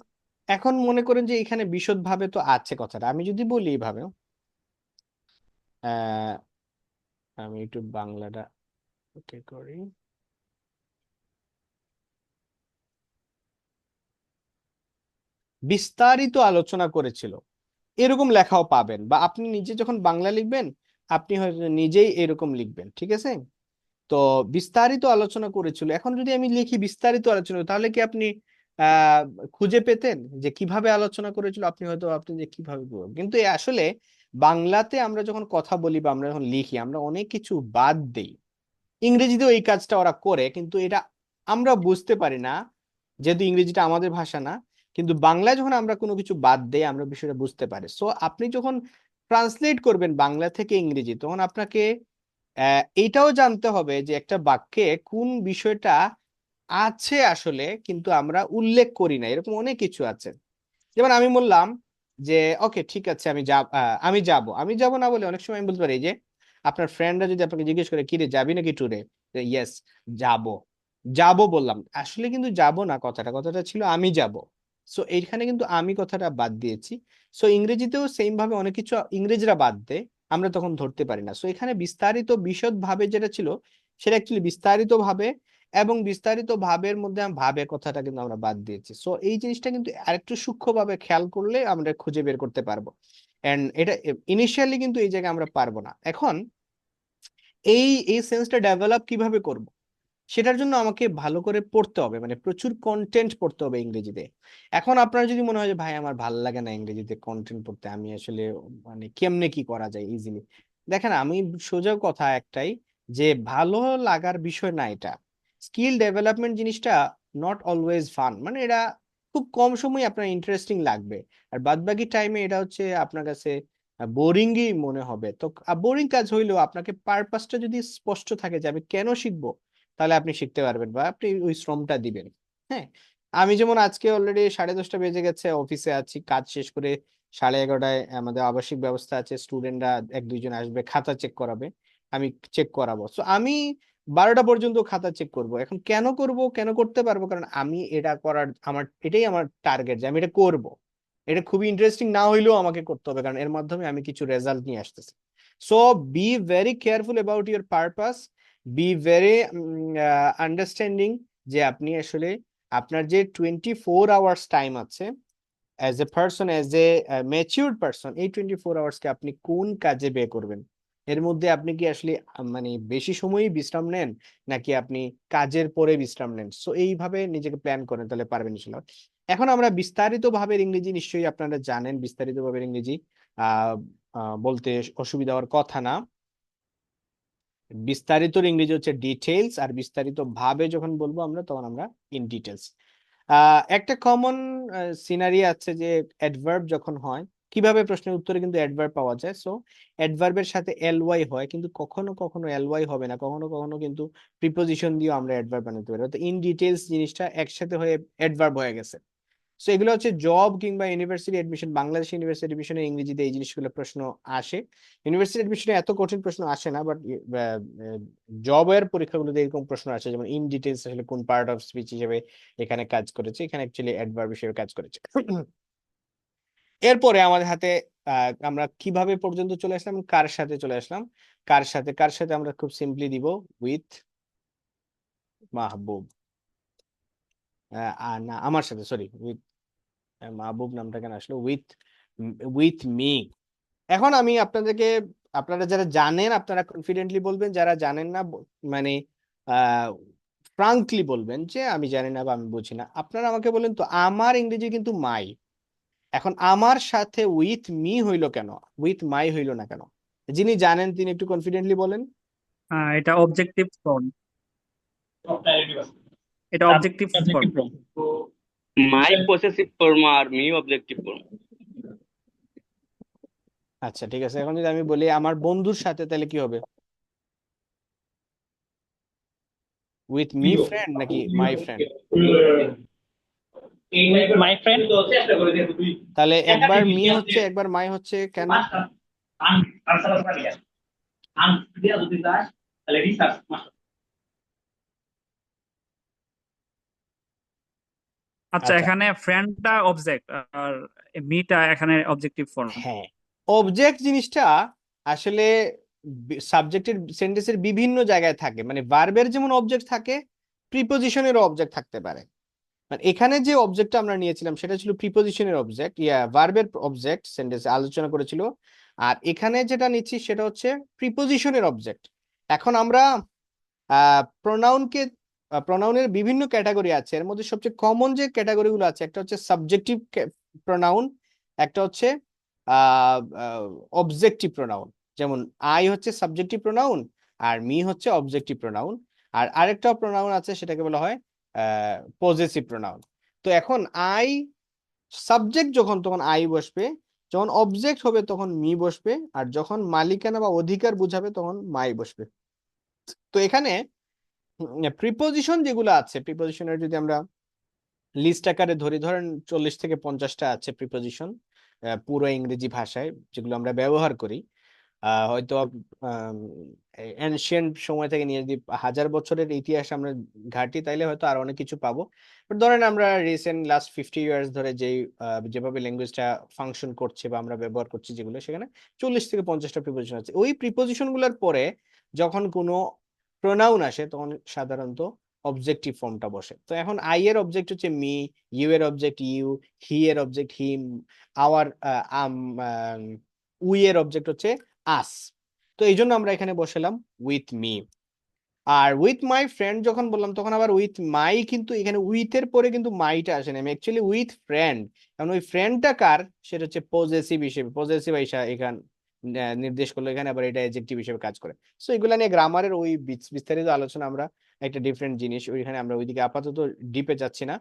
এখন মনে করেন যে এখানে বিশদভাবে তো আছে কথাটা। আমি যদি বলি এইভাবে, আহ আমি একটু বাংলাটা ওকে করি। বিস্তারিত আলোচনা করেছিল, এরকম লেখাও পাবেন, বা আপনি নিজে যখন বাংলা লিখবেন আপনি হয়তো নিজেই এরকম লিখবেন, ঠিক আছে? তো বিস্তারিত আলোচনা করেছিল, এখন যদি আমি লিখি বিস্তারিত আলোচনা, তাহলে কি আপনি আহ খুঁজে পেতেন যে কিভাবে আলোচনা করেছিল? আপনি হয়তো আপনি যে কিভাবে করবেন। কিন্তু আসলে বাংলাতে আমরা যখন কথা বলি বা আমরা যখন লিখি, আমরা অনেক কিছু বাদ দেই। ইংরেজিতেও এই কাজটা ওরা করে, কিন্তু এটা আমরা বুঝতে পারি না, যেহেতু ইংরেজিটা আমাদের ভাষা না। কিন্তু বাংলায় যখন আমরা কোনো কিছু বাদ দেই, আমরা বিষয়টা বুঝতে পারি। সো আপনি যখন ট্রান্সলেট করবেন বাংলা থেকে ইংরেজি, তখন আপনাকে এইটাও জানতে হবে যে একটা বাক্যে কোন বিষয়টা আছে আসলে, কিন্তু আমরা উল্লেখ করি না, এরকম অনেক কিছু আছে। যেমন আমি বললাম যে ওকে ঠিক আছে আমি যাব না বলে অনেক সময় আমি বলতে পারি যে আপনার ফ্রেন্ডরা যদি আপনাকে জিজ্ঞেস করে কি রে যাবি নাকি ট্যুরে, ইয়েস যাব। যাব বললাম, আসলে কিন্তু যাব না, কথাটা ছিল আমি যাব। সো এইখানে কিন্তু আমি কথাটা বাদ দিয়েছি। সো ইংরেজিতেও সেম ভাবে অনেক কিছু ইংরেজরা বাদ দেয়, আমরা তখন ধরতে পারি না। সো এখানে বিস্তারিত বিশদ ভাবে যেটা ছিল, সেটা অ্যাকচুয়ালি বিস্তারিত ভাবে, এবং বিস্তারিত ভাবের মধ্যে ভাবে কথাটা কিন্তু আমরা বাদ দিয়েছি। সো এই জিনিসটা কিন্তু আরেকটু সূক্ষ্মভাবে খেয়াল করলে আমরা খুঁজে বের করতে পারবো। এন্ড এটা ইনিশিয়ালি কিন্তু এই জায়গায় আমরা পারবো না। এখন এই এই সেন্সটা ডেভেলপ কিভাবে করব, সেটার জন্য আমাকে ভালো করে পড়তে হবে, মানে প্রচুর কন্টেন্ট পড়তে হবে ইংরেজিতে। এখন আপনার যদি মনে হয় যে ভাই আমার ভালো লাগে না ইংরেজিতে কন্টেন্ট পড়তে, আমি আসলে মানে কেমনে কি করা যায় ইজিলি, দেখেন আমি সোজা কথা একটাই, যে ভালো লাগার বিষয় না এটা। স্কিল ডেভেলপমেন্ট জিনিসটা নট অলওয়েজ ফান, মানে এটা খুব কম সময় আপনার ইন্টারেস্টিং লাগবে, আর বাদবাকি টাইমে এটা হচ্ছে আপনার কাছে বোরিংই মনে হবে। তো বোরিং কাজ হইলেও আপনাকে পারপাসটা যদি স্পষ্ট থাকে যে আমি কেন শিখবো, তাহলে আপনি শিখতে পারবেন বা আপনি ওই শ্রমটা দিবেন। হ্যাঁ, আমি যেমন আজকে অলরেডি 10:30 বেজে গেছে, অফিসে আছি, কাজ শেষ করে 11:30টায় আমাদের আবাসিক ব্যবস্থা আছে, স্টুডেন্টরা 1-2 জন আসবে, খাতা চেক করাবে, আমি চেক করাবো। সো আমি 12টা পর্যন্ত খাতা চেক করব। এখন কেন করব, কেন করতে পারবো, কারণ আমি এটা করার আমার এটাই আমার টার্গেট, যে আমি এটা করব। এটা খুবই ইন্টারেস্টিং না হইলেও আমাকে করতে হবে, কারণ এর মাধ্যমে আমি কিছু রেজাল্ট নিয়ে আসতেছি। So be very careful about your purpose, be very understanding, যে আপনি আসলে আপনার যে 24 আওয়ার্স টাইম আছে as a person, as a matured person, এই 24 আওয়ার্সকে আপনি কোন কাজে ব্যয় করবেন। এর মধ্যে আপনি কি আসলে মানে বেশি সময়ই বিশ্রাম নেন, নাকি আপনি কাজের পরে বিশ্রাম নেন। সো এইভাবে নিজেকে প্ল্যান করেন, তাহলে পারবেন ইনশাল্লাহ। এখন আমরা বিস্তারিত ভাবে ইংরেজি, নিশ্চয়ই আপনারা জানেন বিস্তারিত ভাবে ইংরেজি আহ বলতে অসুবিধা হওয়ার কথা না। বিস্তারিত ইংরেজি হচ্ছে ডিটেলস, আর বিস্তারিত ভাবে যখন বলবো আমরা, তখন আমরা ইন ডিটেলস। একটা কমন সিনারি আছে যে অ্যাডভার্ব যখন হয়, কিভাবে প্রশ্নের উত্তরে কিন্তু অ্যাডভার্ব পাওয়া যায়। সো অ্যাডভার্বের সাথে এলওয়াই হয়, কিন্তু কখনো কখনো এলওয়াই হবে না, কখনো কখনো কিন্তু প্রিপোজিশন দিয়েও আমরা অ্যাডভার্ব বানাতে পারি। তো ইন ডিটেলস জিনিসটা একসাথে হয়ে অ্যাডভার্ব হয়ে গেছে। সো এগুলো হচ্ছে জব কিংবা ইউনিভার্সিটি এডমিশন, বাংলাদেশ ইউনিভার্সিটি এডমিশনে ইংরেজিতে এই জিনিসগুলো প্রশ্ন আসে। ইউনিভার্সিটি এডমিশনে এত কঠিন প্রশ্ন আসে না, বাট জবের পরীক্ষাগুলোতে এরকম প্রশ্ন আসে, যেমন ইন ডিটেলস আসলে কোন পার্ট অফ স্পিচ হিসেবে এখানে কাজ করেছে, এখানে অ্যাকচুয়ালি অ্যাডভার্ব হিসেবে কাজ করেছে। এরপরে আমাদের হাতে আমরা কিভাবে পর্যন্ত চলে আসলাম, কার সাথে চলে আসলাম। কার সাথে আমরা খুব সিম্পলি দিব উইথ মাহবুব, না আমার সাথে, সরি, উইথ মাহবুব নামটা কেন আসলো, উইথ উইথ মি। এখন আমি আপনাদেরকে, আপনারা যারা জানেন আপনারা কনফিডেন্টলি বলবেন, যারা জানেন না মানে ফ্রাঙ্কলি বলবেন যে আমি জানি না বা আমি বুঝি না। আপনারা আমাকে বলেন তো, আমার ইংরেজি কিন্তু মাই, এখন আমার সাথে উইথ মি হইলো কেন, উইথ মাই হইলো না কেন? যিনি জানেন তিনি একটু কনফিডেন্টলি বলেন। এটা অবজেক্টিভ ফর্ম। এটা অবজেক্টিভ ফর্ম। মাই পসেসিভ ফর্ম আর মি অবজেক্টিভ ফর্ম। আচ্ছা ঠিক আছে, এখন যদি আমি বলি আমার বন্ধুর সাথে, তাহলে কি হবে? উইথ মি ফ্রেন্ড নাকি মাই ফ্রেন্ড? My friend. তাহলে একবার মি হচ্ছে একবার মাই হচ্ছে, কেন? আচ্ছা, আচ্ছা এখানে ফ্রেন্ডটা অবজেক্ট আর মিটা এখানে অবজেক্টিভ ফর্ম। হ্যাঁ, অবজেক্ট জিনিসটা আসলে সাবজেক্টের সেন্টেন্সের বিভিন্ন জায়গায় থাকে, মানে ভার্বের যেমন অবজেক্ট থাকে, প্রিপোজিশনেরও অবজেক্ট থাকতে পারে। মানে এখানে যে অবজেক্টটা আমরা নিয়েছিলাম সেটা ছিল প্রিপোজিশনের অবজেক্ট, ভার্বের অবজেক্ট সেন্টেন্সে আলোচনা করেছিল। আর এখানে যেটা নিচ্ছি সেটা হচ্ছে প্রিপোজিশনের অবজেক্ট। এখন আমরা প্রোনাউনকে, প্রোনাউনের বিভিন্ন ক্যাটাগরি আছে, এর মধ্যে সবচেয়ে কমন যে ক্যাটাগরিগুলো আছে, একটা হচ্ছে সাবজেক্টিভ প্রোনাউন, একটা হচ্ছে অবজেক্টিভ প্রোনাউন। যেমন আই হচ্ছে সাবজেক্টিভ প্রোনাউন, আর মি হচ্ছে অবজেক্টিভ প্রোনাউন। আর আরেকটা প্রোনাউন আছে, সেটাকে বলা হয় পজেসিভ প্রোনাউন। তো এখন আই সাবজেক্ট যখন, তখন আই বসবে, যখন অবজেক্ট হবে তখন মি বসবে, আর যখন মালিকানা বা অধিকার বুঝাবে তখন মাই বসবে। তো এখানে প্রিপোজিশন যেগুলো আছে, প্রিপোজিশনের যদি আমরা লিস্ট আকারে ধরি, ধরেন 40 থেকে 50টা আছে প্রিপোজিশন পুরো ইংরেজি ভাষায়, যেগুলো আমরা ব্যবহার করি। হয়তো এনশিয়েন্ট সময় থেকে নিয়ে যদি 1000 বছরের ইতিহাস আমরা ঘাঁটি, তাইলে হয়তো আর অনেক কিছু পাবো। বাট ধরেন আমরা রিসেন্ট লাস্ট 50 ইয়ার্স ধরে যেভাবে ল্যাঙ্গুয়েজটা ফাংশন করছে বা আমরা ব্যবহার করছি, যেগুলো সেখানে 40 থেকে 50টা প্রিপোজিশন আছে। ওই প্রিপোজিশন গুলোর পরে যখন কোনো প্রোনাউন আসে, তখন সাধারণত অবজেক্টিভ ফর্মটা বসে। তো এখন আই এর অবজেক্ট হচ্ছে মি, ইউ এর অবজেক্ট ইউ, হি এর অবজেক্ট হিম, আওয়ার উই এর অবজেক্ট হচ্ছে আস। তো এই জন্য আমরা এখানে বসালাম উইথ মি। আর উইথ মাই ফ্রেন্ড যখন বললাম, তখন আবার উইথ মাই, কিন্তু এখানে উইথ এর পরে কিন্তু মাইটা আসে না, আমি অ্যাকচুয়ালি উইথ ফ্রেন্ড। কারণ ওই ফ্রেন্ডটা কার, সেটা হচ্ছে পজেসিভ হিসেবে, পজেসিভ এখানে নির্দেশ করলো, এখানে আবার এটা অ্যাডজেক্টিভ হিসেবে কাজ করে। সো এগুলা নিয়ে গ্রামারের ওই বিস্তারিত আলোচনা আমরা, একটা ডিফারেন্ট জিনিস ওইখানে, আমরা ওইদিকে আপাতত ডিপে যাচ্ছি না।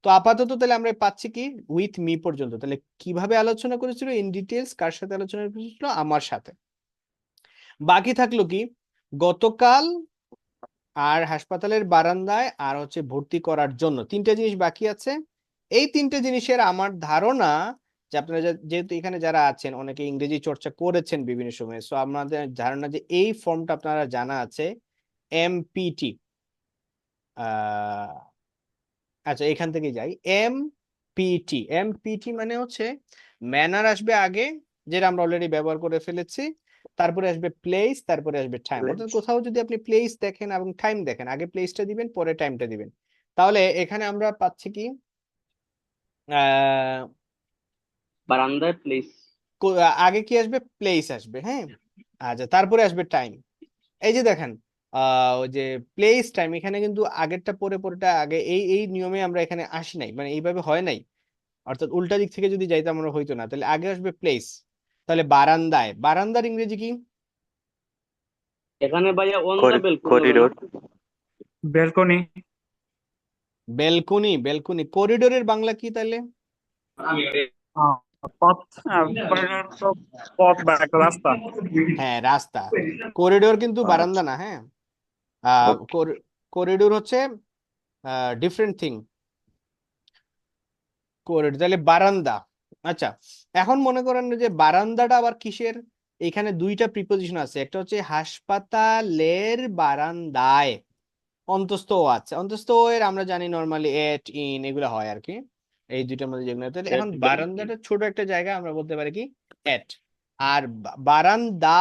তো আপাতত তাহলে আমরা পাচ্ছি কি উইথ মি পর্যন্ত। তাহলে কিভাবে আলোচনা করেছিল ইন ডিটেলস, কার সাথে আলোচনা করেছিল? আমার সাথে। বাকি থাকলো কি গতকাল, আর হাসপাতালের বারান্দায়, আর হচ্ছে ভর্তি করার জন্য। তিনটা জিনিস বাকি আছে। এই তিনটে জিনিসের আমার ধারণা যে আপনারা যেহেতু এখানে যারা আছেন অনেকে ইংরেজি চর্চা করেছেন বিভিন্ন সময়, সো আমাদের ধারণা যে এই ফর্মটা আপনারা জানা আছে, এমপিটি। আচ্ছা এখান থেকে যাই, এমপিটি। এমপিটি মানে হচ্ছে ম্যানার আসবে আগে, যেটা আমরা অলরেডি ব্যবহার করে ফেলেছি, তারপরে আসবে প্লেস, তারপরে আসবে টাইম। অর্থাৎ কোথাও যদি আপনি প্লেস দেখেন এবং টাইম দেখেন, আগে প্লেসটা দিবেন পরে টাইমটা দিবেন। তাহলে এখানে আমরা পাচ্ছি কি আহ বারান্দায় প্লেস। আগে কি আসবে? প্লেস আসবে, হ্যাঁ। আচ্ছা তারপরে আসবে টাইম। এই যে দেখেন ওই যে প্লেস টাইম, এখানে কিন্তু আগেরটা পরে পরেটা আগে, এই এই নিয়মে আমরা এখানে আসি নাই, মানে এইভাবে হয় নাই। অর্থাৎ উল্টা দিক থেকে যদি যাইতাম আমরা হইতো না। তাহলে আগে আসবে প্লেস। তাহলে বারান্দায়, বারান্দার ইংরেজি কি? এখানে ভাইয়া অন দা বেলকনি হবে না? করিডোর। বেলকনি। Balcony, balcony. করিডোরের বাংলা কি তাহলে? পথ। করিডোর তো পথ বা একটা রাস্তা। হ্যাঁ রাস্তা। করিডোর কিন্তু বারান্দা না, হ্যাঁ। করিডোর হচ্ছে ডিফারেন্ট থিং। করিডোর তাহলে বারান্দা। আচ্ছা এখন মনে করেন যে বারান্দাটা আবার কিসের? এখানে দুইটা প্রিপোজিশন আছে, একটা হচ্ছে হাসপাতালের বারান্দায়, অন্তস্থ ও আছে। অন্তস্থ ও এর আমরা জানি নরমালি এট, ইন এগুলো হয় আর কি, এই দুইটার মধ্যে যেগুলো। তাহলে এখন বারান্দাটা ছোট একটা জায়গা, আমরা বলতে পারি কি এট। আর বারান্দা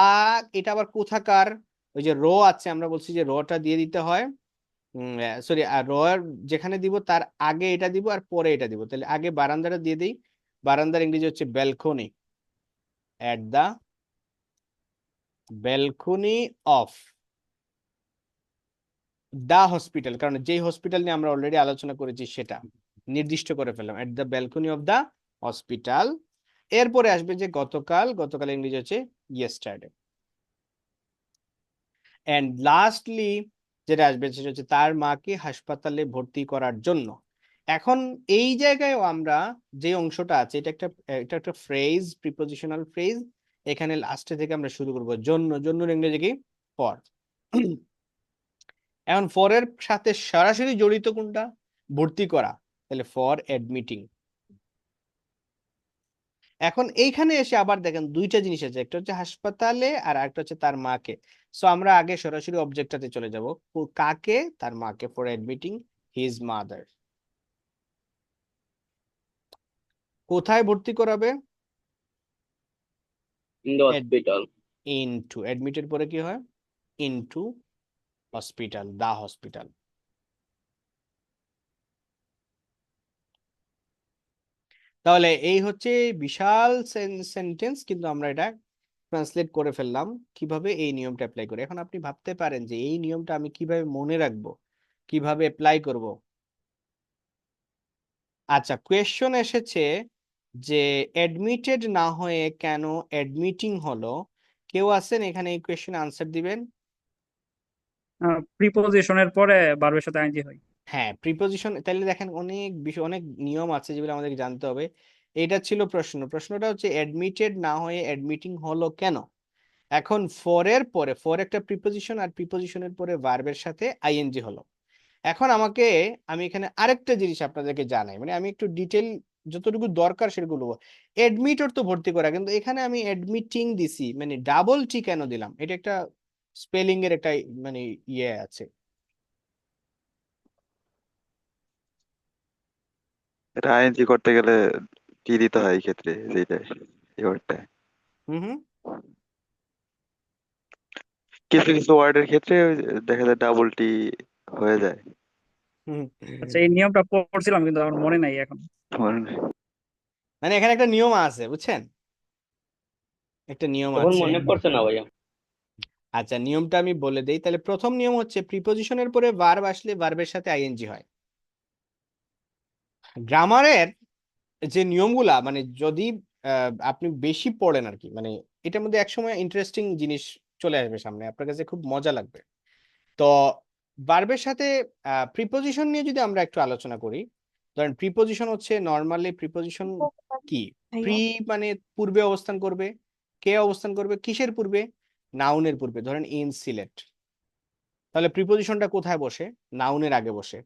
এটা আবার কোথাকার? ওই যে র আছে, আমরা বলছি যে রটা দিয়ে দিতে হয়, সরি, আর র যেখানে দিব তার আগে এটা দিব আর পরে এটা দিব। তাহলে আগে বারান্দাটা দিয়ে দিই। বারান্দার ইংরেজি হচ্ছে balcony. At the balcony of the hospital, কারণ যেই হসপিটাল নিয়ে আমরা অলরেডি আলোচনা করেছি সেটা নির্দিষ্ট করে ফেললাম, at the balcony of the hospital. এরপরে আসবে যে গতকাল, গতকাল ইংরেজি হচ্ছে ইয়েস্টারডে। অ্যান্ড লাস্টলি যেটা আসবে সেটা হচ্ছে তার মাকে হাসপাতালে ভর্তি করার জন্য। এখন এই জায়গায়ও আমরা যে অংশটা আছে এটা একটা ফ্রেজ, প্রিপোজিশনাল ফ্রেজ। এখানে লাস্টে থেকে আমরা শুরু করব জন্য। জন্যর ইংরেজি কি? ফর। এখন ফরের সাথে সরাসরি জড়িত কোনটা? ভর্তি করা, তাহলে ফর অ্যাডমিটিং। এখন এইখানে এসে আবার দেখেন দুইটা জিনিস আছে, একটা হচ্ছে হাসপাতালে আর একটা হচ্ছে তার মাকে। সো আমরা আগে সরাসরি অবজেক্টটাতে চলে যাব। কাকে? তার মাকে। For admitting his mother. কোথায় ভর্তি করাবে? In the hospital. ইনটু। অ্যাডমিটের পরে কি হয়? Into hospital, the hospital. তাহলে এই হচ্ছে বিশাল সেন্টেন্স, কিন্তু আমরা এটা ট্রান্সলেট করে ফেললাম কিভাবে এই নিয়মটা অ্যাপ্লাই করে। এখন আপনি ভাবতে পারেন যে এই নিয়মটা আমি কিভাবে মনে রাখবো, কিভাবে অ্যাপ্লাই করব। আচ্ছা, কোয়েশ্চন এসেছে যে অ্যাডমিটেড না হয়ে কেন অ্যাডমিটিং হলো। কেউ আছেন এখানে এই কোয়েশ্চেন আনসার দিবেন? প্রিপোজিশনের পরে ভার্বের সাথে আইএনজি হয়। হ্যাঁ, প্রিপোজিশন। তাহলে দেখেন অনেক বিষয়, অনেক নিয়ম আছে যেগুলো আমাদেরকে জানতে হবে। এটা ছিল প্রশ্ন। প্রশ্নটা হচ্ছে অ্যাডমিটেড না হয়ে অ্যাডমিটিং হলো কেন। এখন ফরের পরে, ফর একটা প্রিপোজিশন, আর প্রিপোজিশনের পরে ভার্বের সাথে আইএনজি হলো। এখন আমি এখানে আরেকটা জিনিস আপনাদেরকে জানাই, মানে আমি একটু ডিটেল যতটুকু দরকার সেগুলো বলবো। অ্যাডমিটর তো ভর্তি করা, কিন্তু এখানে আমি অ্যাডমিটিং দিছি, মানে ডাবল টি কেন দিলাম? এটা একটা স্পেলিং এর একটা মানে ইয়ে আছে। এটা আইএনজি করতে গেলে টি দিতে হয় এই ক্ষেত্রে, যেটা এই ওয়ার্ডটা। হুম হুম কিছু কিছু ওয়ার্ডের ক্ষেত্রে ওই যে দেখা যায় ডাবল টি হয়ে যায়। হুম। আচ্ছা, এই নিয়মটা পড়ছিলাম কিন্তু আমার মনে নাই এখন। মনে নেই। মানে এখানে একটা নিয়ম আছে, বুঝছেন? একটা নিয়ম এখন আছে। মনে পড়ছে না ভাইয়া। আচ্ছা, নিয়মটা আমি বলে দেই। তাহলে প্রথম নিয়ম হচ্ছে প্রিপোজিশনের পরে ভার্ব আসলে ভার্বের সাথে আইএনজি হয়। গ্রামারের যে নিয়মগুলা, মানে যদি আপনি বেশি পড়েন আর কি, মানে এটার মধ্যে একসময় ইন্টারেস্টিং জিনিস চলে আসবে সামনে, আপনার কাছে খুব মজা লাগবে। তো ভার্বের সাথে প্রিপোজিশন নিয়ে যদি আমরা একটু আলোচনা করি, ধরেন প্রিপোজিশন হচ্ছে নর্মালি প্রিপোজিশন কি? প্রি ভাইয়া মানে পূর্বে অবস্থান করবে। কে অবস্থান করবে কিসের পূর্বে? নাউনের পূর্বে। ধরেন ইন সিলেট, তাহলে প্রিপোজিশনটা কোথায় বসে? নাউনের আগে বসে।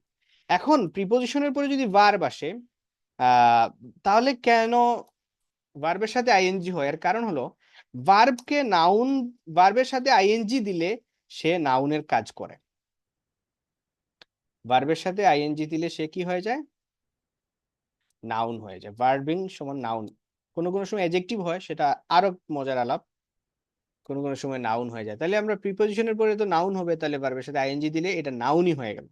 এখন প্রিপোজিশনের পরে যদি ভার্ব আসে, আহ তাহলে কেন ভার্বের সাথে আইএনজি হয়? এর কারণ হলো ভার্বকে নাউন, ভার্বের সাথে আইএনজি দিলে সে নাউনের কাজ করে। ভার্বের সাথে আইএনজি দিলে সে কি হয়ে যায়? নাউন হয়ে যায়। ভার্বিং সমান নাউন। কোনো কোনো সময় অ্যাডজেক্টিভ হয়, সেটা আরো মজার আলাপ। কোনো কোনো সময় নাউন হয়ে যায়। তাহলে আমরা প্রিপোজিশনের পরে তো নাউন হবে, তাহলে ভার্বের সাথে আইএনজি দিলে এটা নাউনই হয়ে গেল।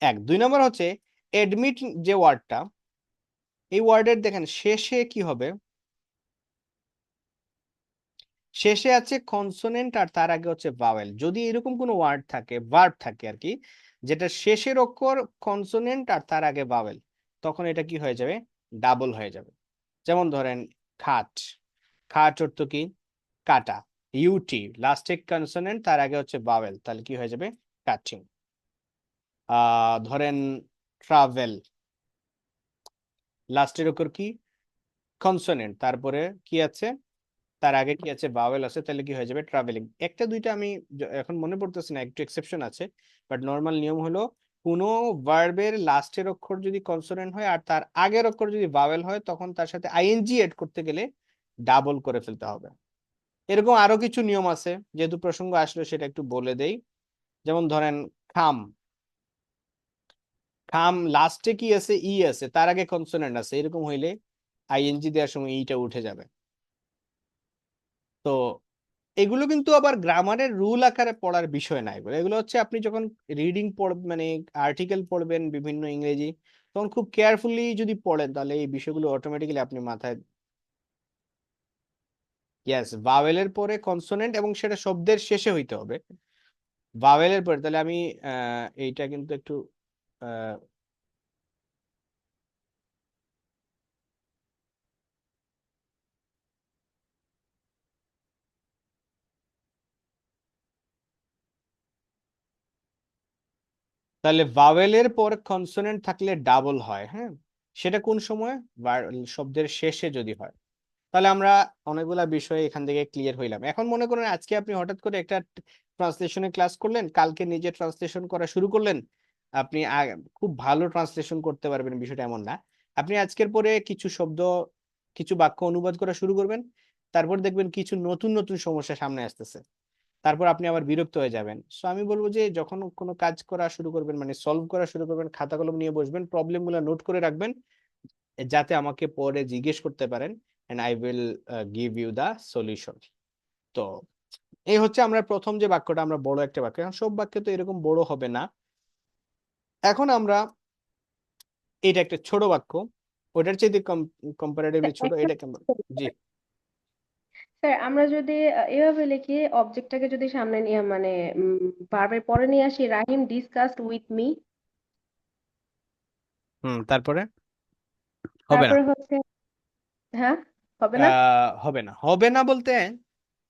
এক। দুই নম্বর হচ্ছে এডমিট যে ওয়ার্ডটা, এই ওয়ার্ডের দেখেন শেষে কি হবে? শেষে আছে কনসোনেন্ট আর তার আগে হচ্ছে ভাওয়েল। যদি এরকম কোনো ওয়ার্ড থাকে, ভার্ব থাকে আর কি, যেটা শেষের অক্ষর কনসোনেন্ট আর তার আগে ভাওয়েল, তখন এটা কি হয়ে যাবে? ডাবল হয়ে যাবে। যেমন ধরেন খাট। খাট অর্থ কি? কাটা। ইউটি লাস্টে কনসোনেন্ট, তার আগে হচ্ছে ভাওয়েল, তাহলে কি হয়ে যাবে? কাটিং। ধরেন ট্রাভেল, লাস্টের অক্ষর কি? কনসোনেন্ট, তারপরে কি আছে? তার আগে কি আছে? ভাওয়েল আছে, তাহলে কি হয়ে যাবে? ট্রাভেলিং। একটা দুইটা আমি এখন মনে পড়তেছে না, একটু এক্সেপশন আছে। বাট নর্মাল নিয়ম হলো কোনো ভার্বের লাস্টের অক্ষর যদি কনসোনেন্ট হয় আর তার আগের অক্ষর যদি ভাওয়েল হয়, তখন তার সাথে আইএনজি এড করতে গেলে ডাবল করে ফেলতে হবে। এরকম আরো কিছু নিয়ম আছে, যেহেতু প্রসঙ্গ আসলো সেটা একটু বলে দেই। যেমন ধরেন খাম। খাম লাস্টে কি আছে? ই আছে, তার আগে কনসোনেন্ট আছে, এরকম হইলে আইএনজি দেওয়ার সময় ইটা উঠে যাবে। তো এগুলো কিন্তু আবার গ্রামারের রুল আকারে পড়ার বিষয় না। এগুলো এগুলো হচ্ছে আপনি যখন রিডিং মানে আর্টিকেল পড়বেন বিভিন্ন ইংরেজি, তখন খুব কেয়ারফুলি যদি পড়েন, তাহলে এই বিষয়গুলো অটোমেটিক্যালি আপনি মাথায়। ইয়েস, ভাওয়েলের পরে কনসোনেন্ট এবং সেটা শব্দের শেষে হইতে হবে। ভাওয়েলের পরে, তাহলে আমি এইটা কিন্তু একটু আহ, তাহলে ভাওয়েলের পর কনসোনেন্ট থাকলে ডাবল হয়, হ্যাঁ, সেটা কোন সময়? শব্দের শেষে যদি হয়। তাহলে আমরা অনেকগুলা বিষয় এখান থেকে ক্লিয়ার হইলাম। এখন মনে করেন আজকে আপনি হঠাৎ করে একটা ট্রান্সলেশনের ক্লাস করলেন, কালকে নিজে ট্রান্সলেশন করা শুরু করলেন, আপনি খুব ভালো ট্রান্সলেশন করতে পারবেন, বিষয়টা এমন না। আপনি আজকের পরে কিছু শব্দ, কিছু বাক্য অনুবাদ করা শুরু করবেন, তারপর দেখবেন কিছু নতুন নতুন সমস্যা সামনে আসতেছে, তারপর আপনি আবার বিরক্ত হয়ে যাবেন। সো আমি বলবো যে যখন কোনো কাজ করা শুরু করবেন, মানে সলভ করা শুরু করবেন, খাতা কলম নিয়ে বসবেন, প্রবলেম গুলো নোট করে রাখবেন, যাতে আমাকে পরে জিজ্ঞেস করতে পারেন, and I will give you the solution. তো এই হচ্ছে আমরা প্রথম যে বাক্যটা, আমরা বড় একটা বাক্য, এখন সব বাক্য তো এরকম বড় হবে না। এখন আমরা, এটা একটা ছোট বাক্য, ওটার চেয়ে কম্পারেটিভলি ছোট, একটা এটা কেমন? জি। স্যার, আমরা যদি এভাবে লিখি, অবজেক্টটাকে যদি সামনে নিয়ে মানে ভার্বের পরে নিয়ে আসি, রাহিম ডিসকাসড উইথ মি, তারপরে হবে না। তারপরে হচ্ছে, হ্যাঁ, হবে না। হবে না, হবে না বলতে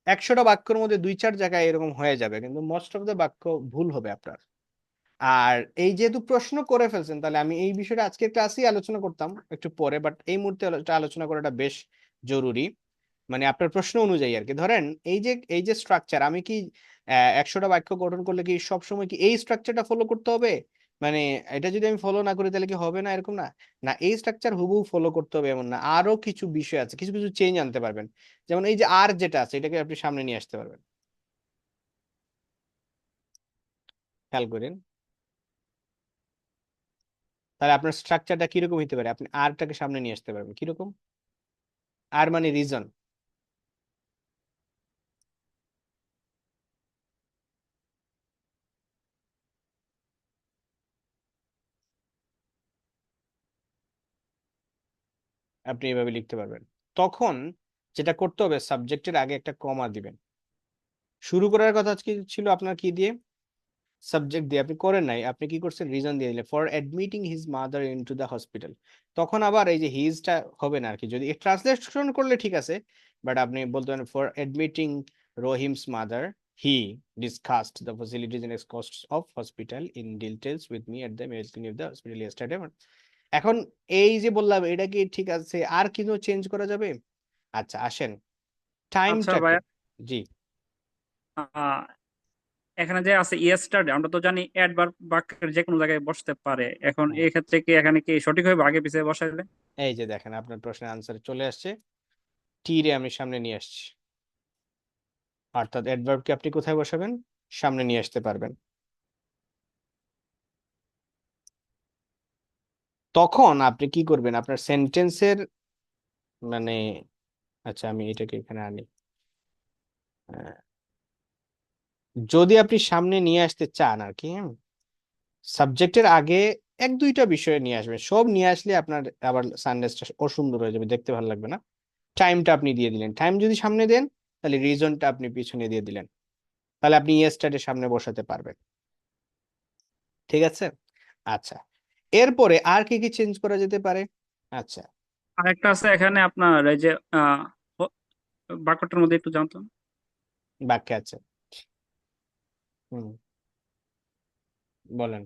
100টা বাক্যের মধ্যে 2-4 জায়গায় এরকম হয়ে যাবে, কিন্তু মোস্ট অফ দ্য বাক্য ভুল হবে আপনার। আর এই যেহেতু প্রশ্ন করে ফেলছেন, তাহলে আমি এই বিষয়টা আজকের ক্লাসেই আলোচনা করতাম একটু পরে, বাট এই মুহূর্তে এটা আলোচনা করাটা বেশ জরুরি। মানে আপনার প্রশ্ন অনুযায়ী আর কি। ধরেন এই যে স্ট্রাকচার, আমি কি 100টা বাক্য গঠন করলে কি সব সময় কি এই স্ট্রাকচারটা ফলো করতে হবে? মানে এটা যদি আমি ফলো না করি তাহলে কি হবে না, এরকম না। না, এই স্ট্রাকচার হুবহু ফলো করতে হবে এমন না, আরো কিছু বিষয় আছে, কিছু কিছু চেঞ্জ আনতে পারবেন। যেমন এই যে আর যেটা আছে, এটাকে আপনি সামনে নিয়ে আসতে পারবেন, খেয়াল করেন। তাহলে আপনার স্ট্রাকচারটা কিরকম হতে পারে? আপনি আরটাকে সামনে নিয়ে আসতে পারবেন কিরকম? আর মানে রিজন। আপনি এভাবে লিখতে পারবেন। তখন যেটা করতে হবে, সাবজেক্টের আগে একটা কমা দিবেন। শুরু করার কথা কি ছিল আপনার, কি দিয়ে? সাবজেক্ট দিয়ে। আপনি করেন নাই, আপনি কি করছেন? রিজন দিয়ে দিলেন, for admitting his mother into the hospital. তখন আবার এই যে হিজটা হবে না আর কি, যদি ট্রান্সলেশন করলে ঠিক আছে, বাট আপনি বলতে পারেন for admitting Rahim's mother, he discussed the facilities and costs of hospital in details with me at the medical of the hospital yesterday. এখন এই যে বললাম, এটা কি ঠিক আছে? আর কিছু চেঞ্জ করা যাবে? আচ্ছা, আসেন আচ্ছা টাইমটাকে। ভাইয়া, জি। আহ, এখানে যে আছে ইয়েস্টারডে, আমরা তো জানি অ্যাডভার্ব বাক্যের যে কোনো জায়গায় বসতে পারে। এখন হ্যাঁ, এই ক্ষেত্রে কি এখানে কি সঠিক হবে আগে পিছিয়ে বসাইলে? এই যে দেখেন আপনার প্রশ্নের আনসার চলে আসছে, টি রে আমি সামনে নিয়ে আসছি, অর্থাৎ অ্যাডভার্বকে আপনি কোথায় বসাবেন? সামনে নিয়ে আসতে পারবেন। তখন আপনি কি করবেন? আপনার সেন্টেন্সের মানে, আচ্ছা আমি এটাকে এখানে আনি। আহ, যদি আপনি সামনে নিয়ে আসতে চান আর কি, সাবজেক্টের আগে 1-2টা বিষয় নিয়ে আসবেন, সব নিয়ে আসলে আপনার আবার সেন্টেন্সটা অসুন্দর হয়ে যাবে, দেখতে ভালো লাগবে না। টাইমটা আপনি দিয়ে দিলেন, টাইম যদি সামনে দেন, তাহলে রিজনটা আপনি পিছনে দিয়ে দিলেন, তাহলে আপনি ইয়েস্টারডে সামনে বসাতে পারবেন। ঠিক আছে? আচ্ছা, এরপরে আর কি কি চেঞ্জ করা যেতে পারে? আচ্ছা, আরেকটা আছে এখানে আপনার এই যে হ- বাক্যটার মধ্যে একটু জানতো। বাক্যে আছে। হুম, বলেন।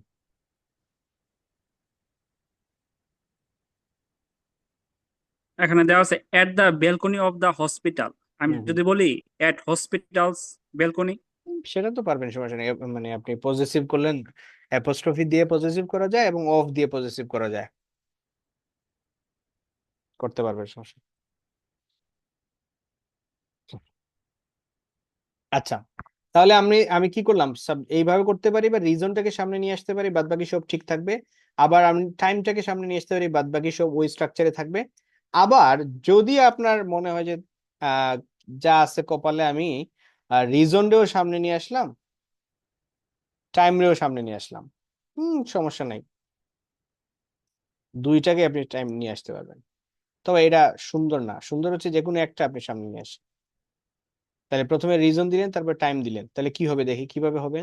এখানে দেওয়া আছে at the balcony of the hospital. আমি হুম হুম, যদি বলি এট হসপিটালস বেলকনি। সেটা তো পারবেন, সমস্যা নেই। মানে আপনি পজিটিভ করলেন, অ্যাপোস্ট্রফি দিয়ে পজিটিভ করা যায় এবং অফ দিয়ে পজিটিভ করা যায়, করতে পারবেন, সমস্যা নেই। আচ্ছা, তাহলে আমি আমি কি করলাম, এইভাবে করতে পারি, বা রিজনটাকে সামনে নিয়ে আসতে পারি, বাদ বাকি সব ঠিক থাকবে। আবার আমি টাইমটাকে সামনে নিয়ে আসতে পারি, বাদ বাকি সব ওই স্ট্রাকচারে থাকবে। আবার যদি আপনার মনে হয় যে আহ যা আছে কপালে, আমি রিজনটাও সামনে নিয়ে আসলাম, টাইমরেও সামনে নিয়ে আসলাম, সমস্যা নাই, দুইটাকে আপনি টাইম নিয়ে আসতে পারবেন। তবে এটা সুন্দর না, সুন্দর হচ্ছে যে কোনো একটা আপনি সামনে নিয়ে আসেন। তাহলে প্রথমে রিজন দিলেন, তারপর টাইম দিলেন, তাহলে কি হবে দেখি কিভাবে হবে।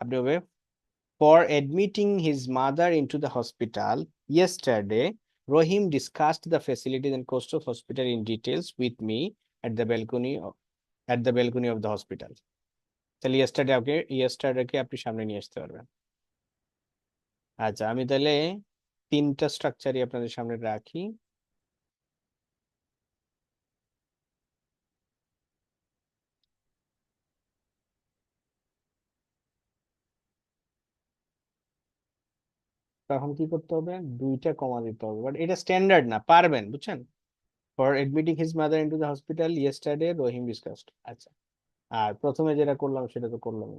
আপনি হবে, for admitting his mother into the hospital yesterday, Rohim discussed the facilities and cost of hospital in details with me at the balcony of the hospital. তাহলে yesterday কে আপনি সামনে নিয়ে আসতে পারবেন। আচ্ছা, আমি তাহলে তিনটা স্ট্রাকচারই আপনাদের সামনে রাখি। তখন কি করতে হবে, দুইটা কমা দিতে হবে, বাট এটা স্ট্যান্ডার্ড না, পারবেন, বুঝছেন। For admitting his mother into the hospital yesterday Rahim discussed. আচ্ছা, আর প্রথমে যেটা করলাম সেটা তো করলাম।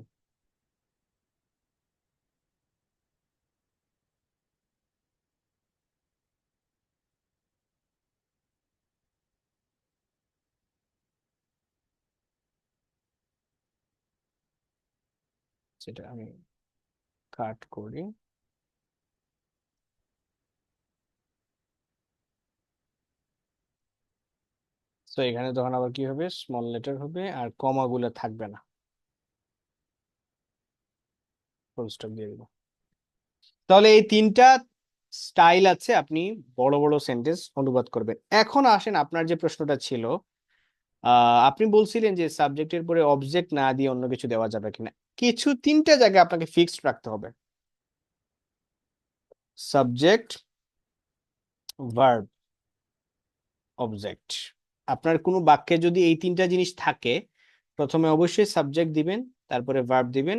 সেটা আমি কাট করি। তো এখানে তখন আবার কি হবে, স্মল লেটার হবে আর কমা গুলো থাকবে না, ফুল স্টপ দিয়ে দিব। তাহলে এই তিনটা স্টাইল আছে, আপনি বড় বড় সেন্টেন্স অনুবাদ করবেন। এখন আসেন আপনার যে প্রশ্নটা ছিল, আপনি বলছিলেন যে সাবজেক্টের পরে অবজেক্ট না দিয়ে অন্য কিছু দেওয়া যাবে কিনা। কিছু তিনটা জায়গায় আপনাকে ফিক্সড রাখতে হবে, সাবজেক্ট, ভার্ব, অবজেক্ট। আপনার কোনো বাক্যে যদি এই তিনটা জিনিস থাকে, প্রথমে অবশ্যই সাবজেক্ট দিবেন, তারপরে ভার্ব দিবেন,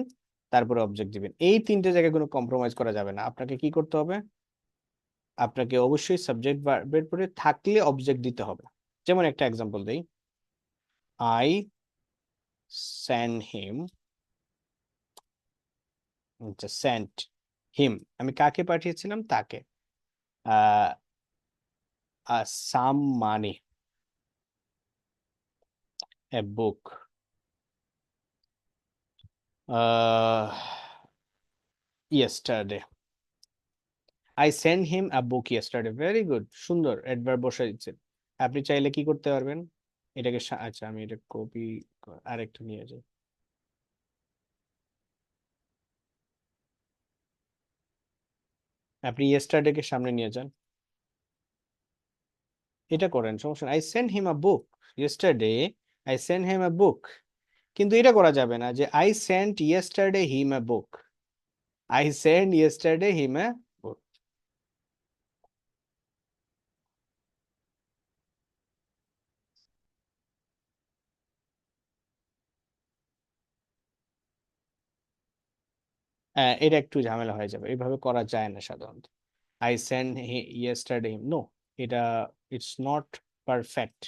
তারপরে অবজেক্ট দিবেন। এই তিনটা জায়গায় কোনো কম্প্রোমাইজ করা যাবে না। আপনাকে কি করতে হবে, আপনাকে অবশ্যই সাবজেক্ট ভার্বের পরে থাকলে অবজেক্ট দিতে হবে। যেমন একটা এক্সাম্পল দেই, I send him, sent him, আমি কাকে পাঠিয়েছিলাম, তাকে, some money, a book, yesterday, I send him a book yesterday. Very good, সুন্দর অ্যাডভার্ব বসাই দিচ্ছেন। আপনি চাইলে কি করতে পারবেন, এটাকে আচ্ছা আমি এটা কপি আরেকটু নিয়ে যাই। আপনি ইয়েস্টারডে কে সামনে নিয়ে যান, এটা করেন, সমস্যা I send him a book yesterday, I send him a book. কিন্তু এটা করা যাবে না যে I sent yesterday him a book, I send yesterday him a book. এটা একটু ঝামেলা হয়ে যাবে, এইভাবে করা যায় না সাধারণত। I send yesterday him, no, এটা ইটস নট পারফেক্ট।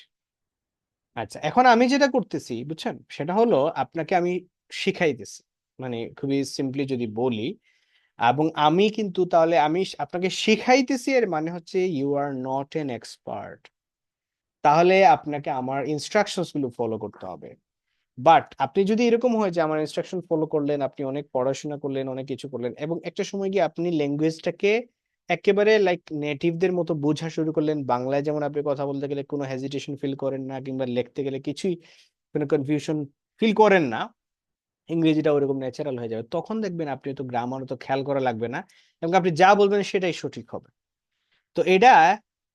আচ্ছা, এখন আমি যেটা করতেছি বুঝছেন, সেটা হলো আপনাকে আমি শিখাইতেছি, মানে খুবই সিম্পলি যদি বলি, এবং আমি কিন্তু তাহলে আমি আপনাকে শিখাইতেছি, এর মানে হচ্ছে you are not an expert. তাহলে আপনাকে আমার ইনস্ট্রাকশনস গুলো ফলো করতে হবে। বাট আপনি যদি এরকম হয় যে আমার ইনস্ট্রাকশন ফলো করলেন, আপনি অনেক পড়াশোনা করলেন, অনেক কিছু করলেন, এবং একটা সময় গিয়ে আপনি ল্যাঙ্গুয়েজটাকে একেবারে লাইক নেটিভদের মতো বোঝা শুরু করলেন, বাংলায় যেমন আপনি কথা বলতে গেলে কোনো হেজিটেশন ফিল করেন না, কিংবা লিখতে গেলে কিছুই কোনো কনফিউশন ফিল করেন না, ইংরেজিটা ওরকম ন্যাচারাল হয়ে যাবে, তখন দেখবেন আপনি তো গ্রামার তো খেয়াল করা লাগবে না, এবং আপনি যা বলবেন সেটাই সঠিক হবে। তো এটা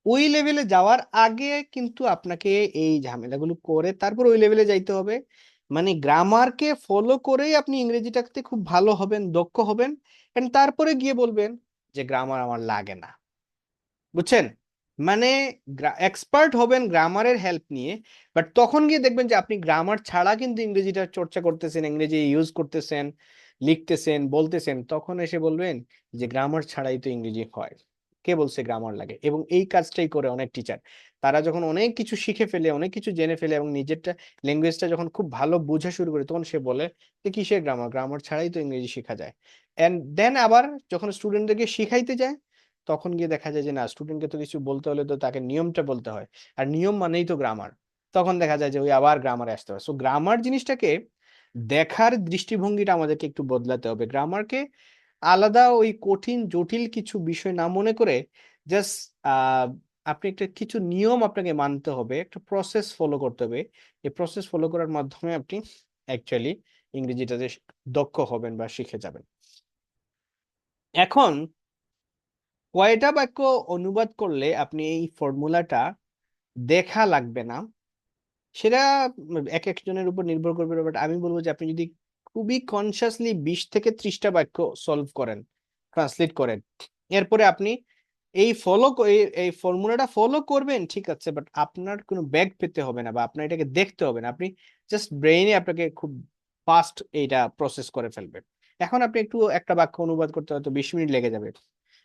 ওই লেভেলে যাওয়ার আগে কিন্তু আপনাকে এই ঝামেলাগুলো করে তারপর ওই লেভেলে যাইতে হবে। মানে গ্রামারকে ফলো করেই আপনি ইংরেজিটাতে খুব ভালো হবেন, দক্ষ হবেন, এন্ড তারপরে গিয়ে বলবেন যে গ্রামার আমার লাগে না, বুঝছেন। মানে এক্সপার্ট হবেন গ্রামারের হেল্প নিয়ে, বাট তখন গিয়ে দেখবেন যে আপনি গ্রামার ছাড়া কিন্তু ইংরেজিটা চর্চা করতেছেন, ইংরেজি ইউজ করতেছেন, লিখতেছেন, বলতেছেন, তখন এসে বলবেন যে গ্রামার ছাড়াই তো ইংরেজি হয়, কে বলছে গ্রামার লাগে। এবং এই কাজটাই করে অনেক টিচার, তারা যখন অনেক কিছু শিখে ফেলে, অনেক কিছু জেনে ফেলে, এবং নিজেরটা ল্যাঙ্গুয়েজটা যখন খুব ভালো বোঝা শুরু করে, তখন সে বলে যে কিসের গ্রামার, গ্রামার ছাড়াই তো ইংরেজি শেখা যায়। এন্ড দেন আবার যখন স্টুডেন্টদেরকে শিখাইতে যায়, তখন গিয়ে দেখা যায় যে না, স্টুডেন্টকে তো কিছু বলতে হলে তো তাকে নিয়মটা বলতে হয়, আর নিয়ম মানেই তো গ্রামার। তখন দেখা যায় যে ওই আবার গ্রামারে আসতে হবে। সো গ্রামার জিনিসটাকে দেখার দৃষ্টিভঙ্গিটা আমাদেরকে একটু বদলাতে হবে। গ্রামারকে আলাদা ওই কঠিন জটিল কিছু বিষয় না মনে করে, জাস্ট আপনি একটা কিছু নিয়ম আপনাকে মানতে হবে, একটা প্রসেস ফলো করতে হবে। এই প্রসেস ফলো করার মাধ্যমে আপনি অ্যাকচুয়ালি ইংরেজিটাতে দক্ষ হবেন বা শিখে যাবেন। এখন কয়টা বাক্য অনুবাদ করলে আপনি এই ফর্মুলাটা দেখা লাগবে না, সেটা এক একজনের উপর নির্ভর করবে। বাট আমি বলবো যে আপনি যদি খুবই কনসিয়াসলি 20 থেকে 30টা বাক্য সলভ করেন, ট্রান্সলেট করেন। এরপরে আপনি এই এই ফর্মুলাটা ফলো করবেন, ঠিক আছে, বাট আপনার কোনো ব্যাক পেতে হবে না বা আপনার এটাকে দেখতে হবে না, আপনি জাস্ট ব্রেইনে আপনাকে খুব ফাস্ট এইটা প্রসেস করে ফেলবেন। এখন আপনি একটু একটা বাক্য অনুবাদ করতে হয়তো 20 মিনিট লেগে যাবে,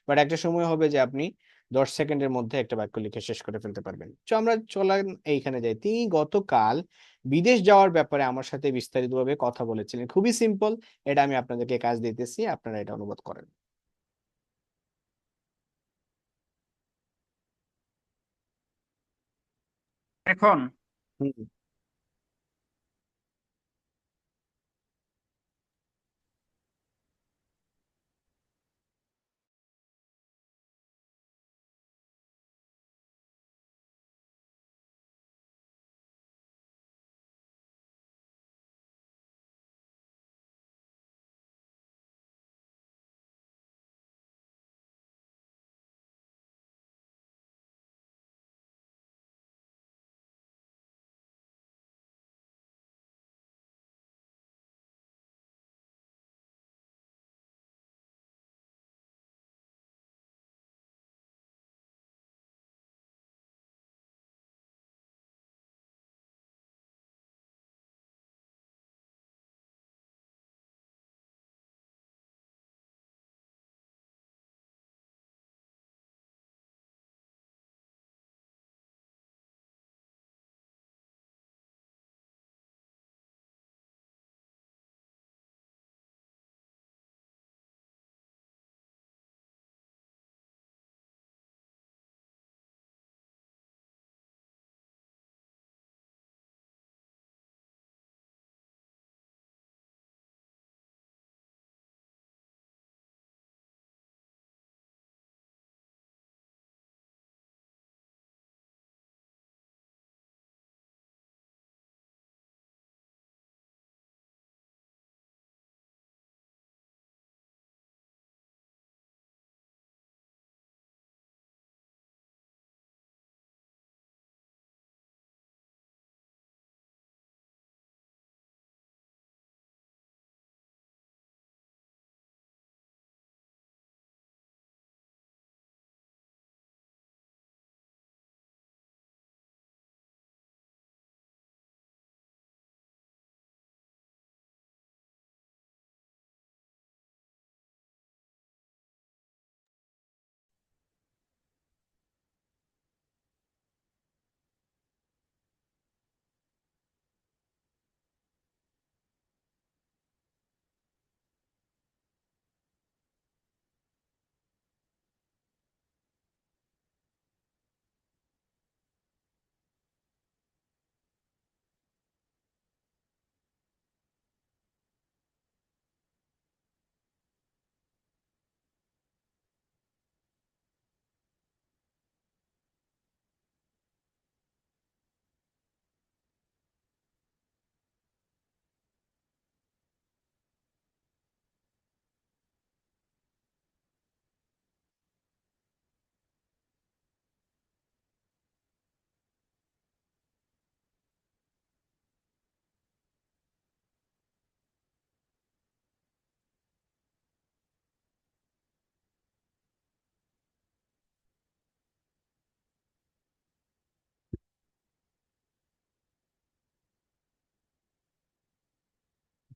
বাট একটা সময় হবে যে আপনি 10 সেকেন্ডের মধ্যে একটা বাক্য লিখে শেষ করে ফেলতে পারবেন। তো আমরা চলেন এইখানে যাই। তিনি গতকাল বিদেশ যাওয়ার ব্যাপারে আমার সাথে বিস্তারিতভাবে কথা বলেছিলেন। খুবই সিম্পল, এটা আমি আপনাদেরকে কাজ দিতেছি, আপনারা এটা অনুবাদ করেন। এখন হুম।